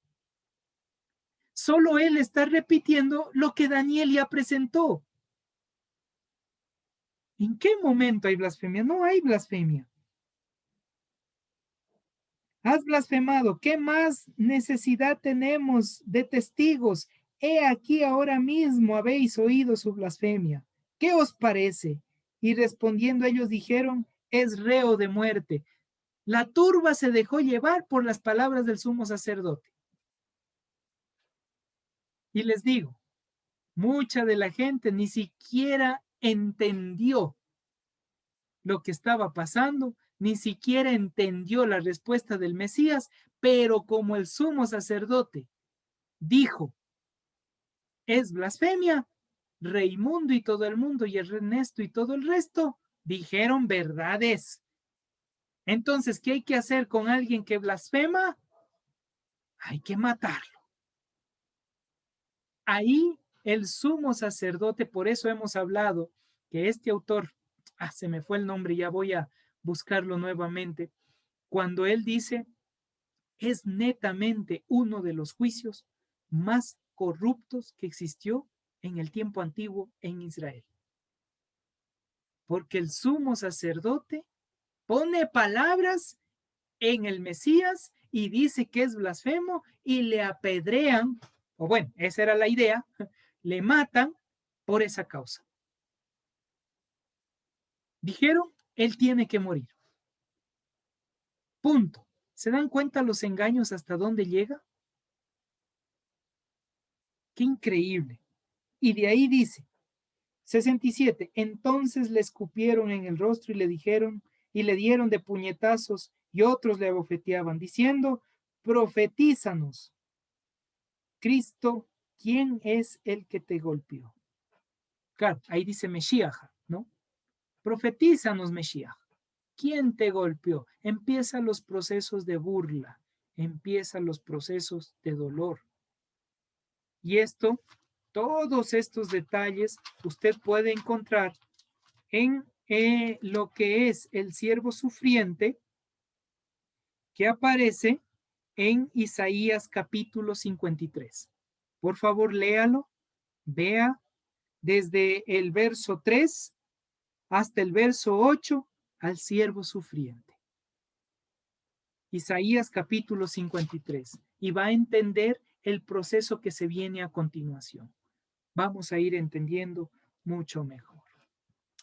Solo él está repitiendo lo que Daniel ya presentó. ¿En qué momento hay blasfemia? No hay blasfemia. Has blasfemado. ¿Qué más necesidad tenemos de testigos? He aquí ahora mismo habéis oído su blasfemia. ¿Qué os parece? Y respondiendo ellos dijeron, es reo de muerte. La turba se dejó llevar por las palabras del sumo sacerdote. Y les digo, mucha de la gente ni siquiera entendió lo que estaba pasando, ni siquiera entendió la respuesta del Mesías, pero como el sumo sacerdote dijo, es blasfemia, Raimundo y todo el mundo y Ernesto y todo el resto dijeron verdades. Entonces, ¿qué hay que hacer con alguien que blasfema? Hay que matarlo. Ahí el sumo sacerdote, por eso hemos hablado que este autor, se me fue el nombre, ya voy a buscarlo nuevamente, cuando él dice, es netamente uno de los juicios más corruptos que existió en el tiempo antiguo en Israel. Porque el sumo sacerdote pone palabras en el Mesías y dice que es blasfemo y le apedrean, o bueno, esa era la idea, le matan por esa causa. Dijeron, él tiene que morir. Punto. ¿Se dan cuenta los engaños hasta dónde llega? Qué increíble. Y de ahí dice, 67, entonces le escupieron en el rostro y le dijeron, y le dieron de puñetazos, y otros le abofeteaban, diciendo, profetízanos, Cristo, ¿quién es el que te golpeó? Claro, ahí dice Mesías, ¿no? Profetízanos, Mesías. ¿Quién te golpeó? Empiezan los procesos de burla, empiezan los procesos de dolor. Y esto, todos estos detalles, usted puede encontrar en lo que es el siervo sufriente, que aparece en Isaías capítulo 53. Por favor, léalo, vea desde el verso 3 hasta el verso 8 al siervo sufriente. Isaías capítulo 53. Y va a entender el proceso que se viene a continuación. Vamos a ir entendiendo mucho mejor.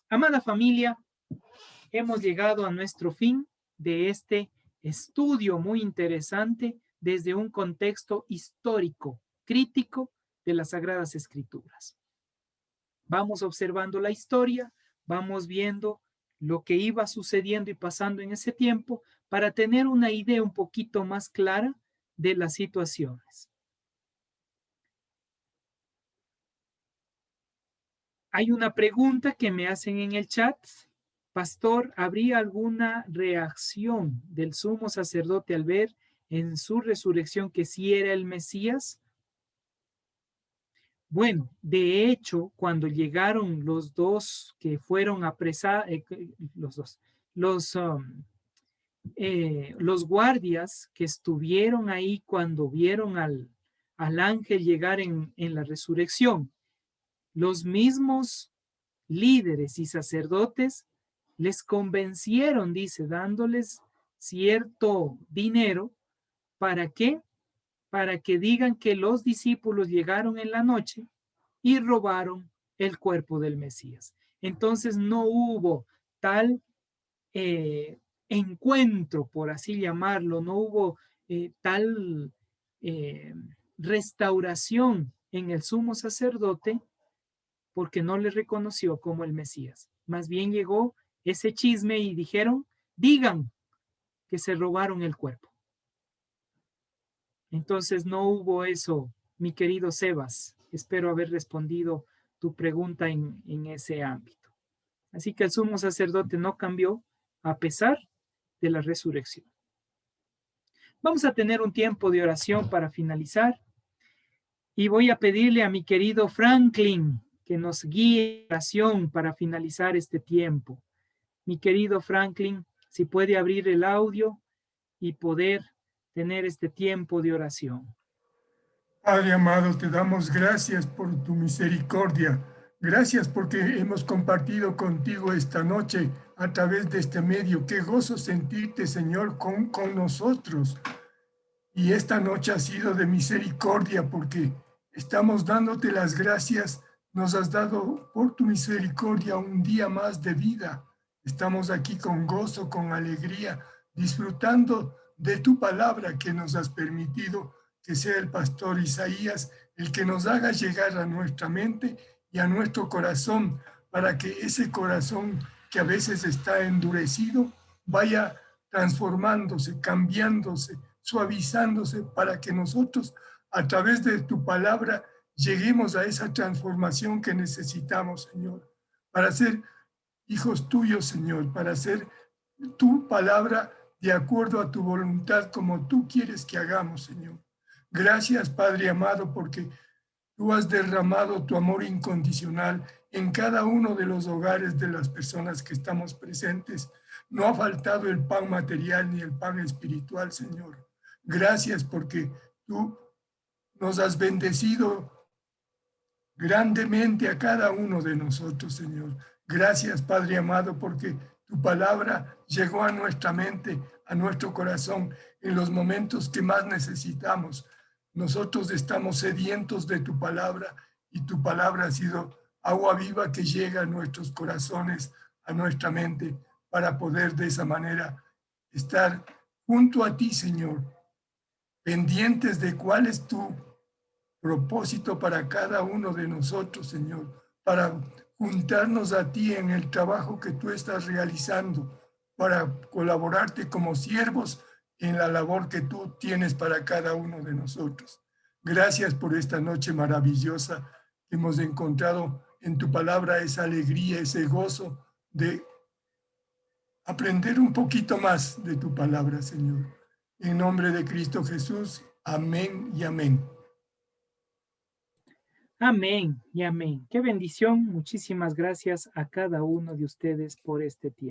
Amada familia, hemos llegado a nuestro fin de este estudio muy interesante desde un contexto histórico, crítico de las Sagradas Escrituras. Vamos observando la historia, vamos viendo lo que iba sucediendo y pasando en ese tiempo para tener una idea un poquito más clara de las situaciones. Hay una pregunta que me hacen en el chat. Pastor, ¿habría alguna reacción del sumo sacerdote al ver en su resurrección que sí era el Mesías? Bueno, de hecho, cuando llegaron los dos que fueron apresados, los, um, los guardias que estuvieron ahí cuando vieron al ángel llegar en la resurrección, los mismos líderes y sacerdotes les convencieron, dice, dándoles cierto dinero. ¿Para qué? Para que digan que los discípulos llegaron en la noche y robaron el cuerpo del Mesías. Entonces no hubo tal encuentro, por así llamarlo, no hubo tal eh, restauración en el sumo sacerdote porque no le reconoció como el Mesías. Más bien llegó ese chisme y dijeron, digan que se robaron el cuerpo. Entonces no hubo eso, mi querido Sebas. Espero haber respondido tu pregunta en ese ámbito. Así que el sumo sacerdote no cambió a pesar de la resurrección. Vamos a tener un tiempo de oración para finalizar y voy a pedirle a mi querido Franklin que nos guíe en oración para finalizar este tiempo. Mi querido Franklin, si puede abrir el audio y poder tener este tiempo de oración. Padre amado, te damos gracias por tu misericordia Gracias porque hemos compartido contigo esta noche a través de este medio. Qué gozo sentirte, Señor, con nosotros. Y esta noche ha sido de misericordia porque estamos dándote las gracias. Nos has dado por tu misericordia un día más de vida. Estamos aquí con gozo, con alegría, disfrutando de tu palabra que nos has permitido que sea el pastor Isaías el que nos haga llegar a nuestra mente y a nuestro corazón para que ese corazón que a veces está endurecido vaya transformándose, cambiándose, suavizándose para que nosotros a través de tu palabra lleguemos a esa transformación que necesitamos, Señor, para ser hijos tuyos, Señor, para hacer tu palabra de acuerdo a tu voluntad como tú quieres que hagamos, Señor. Gracias, Padre amado, porque tú has derramado tu amor incondicional en cada uno de los hogares de las personas que estamos presentes. No ha faltado el pan material ni el pan espiritual, Señor. Gracias porque tú nos has bendecido grandemente a cada uno de nosotros, Señor. Gracias, Padre amado, porque tu palabra llegó a nuestra mente, a nuestro corazón, en los momentos que más necesitamos. Nosotros estamos sedientos de tu palabra y tu palabra ha sido agua viva que llega a nuestros corazones, a nuestra mente, para poder de esa manera estar junto a ti, Señor, pendientes de cuál es tu propósito para cada uno de nosotros, Señor, para juntarnos a ti en el trabajo que tú estás realizando, para colaborarte como siervos en la labor que tú tienes para cada uno de nosotros. Gracias por esta noche maravillosa que hemos encontrado en tu palabra, esa alegría, ese gozo de aprender un poquito más de tu palabra, Señor. En nombre de Cristo Jesús, amén y amén. Amén y amén. Qué bendición. Muchísimas gracias a cada uno de ustedes por este tiempo.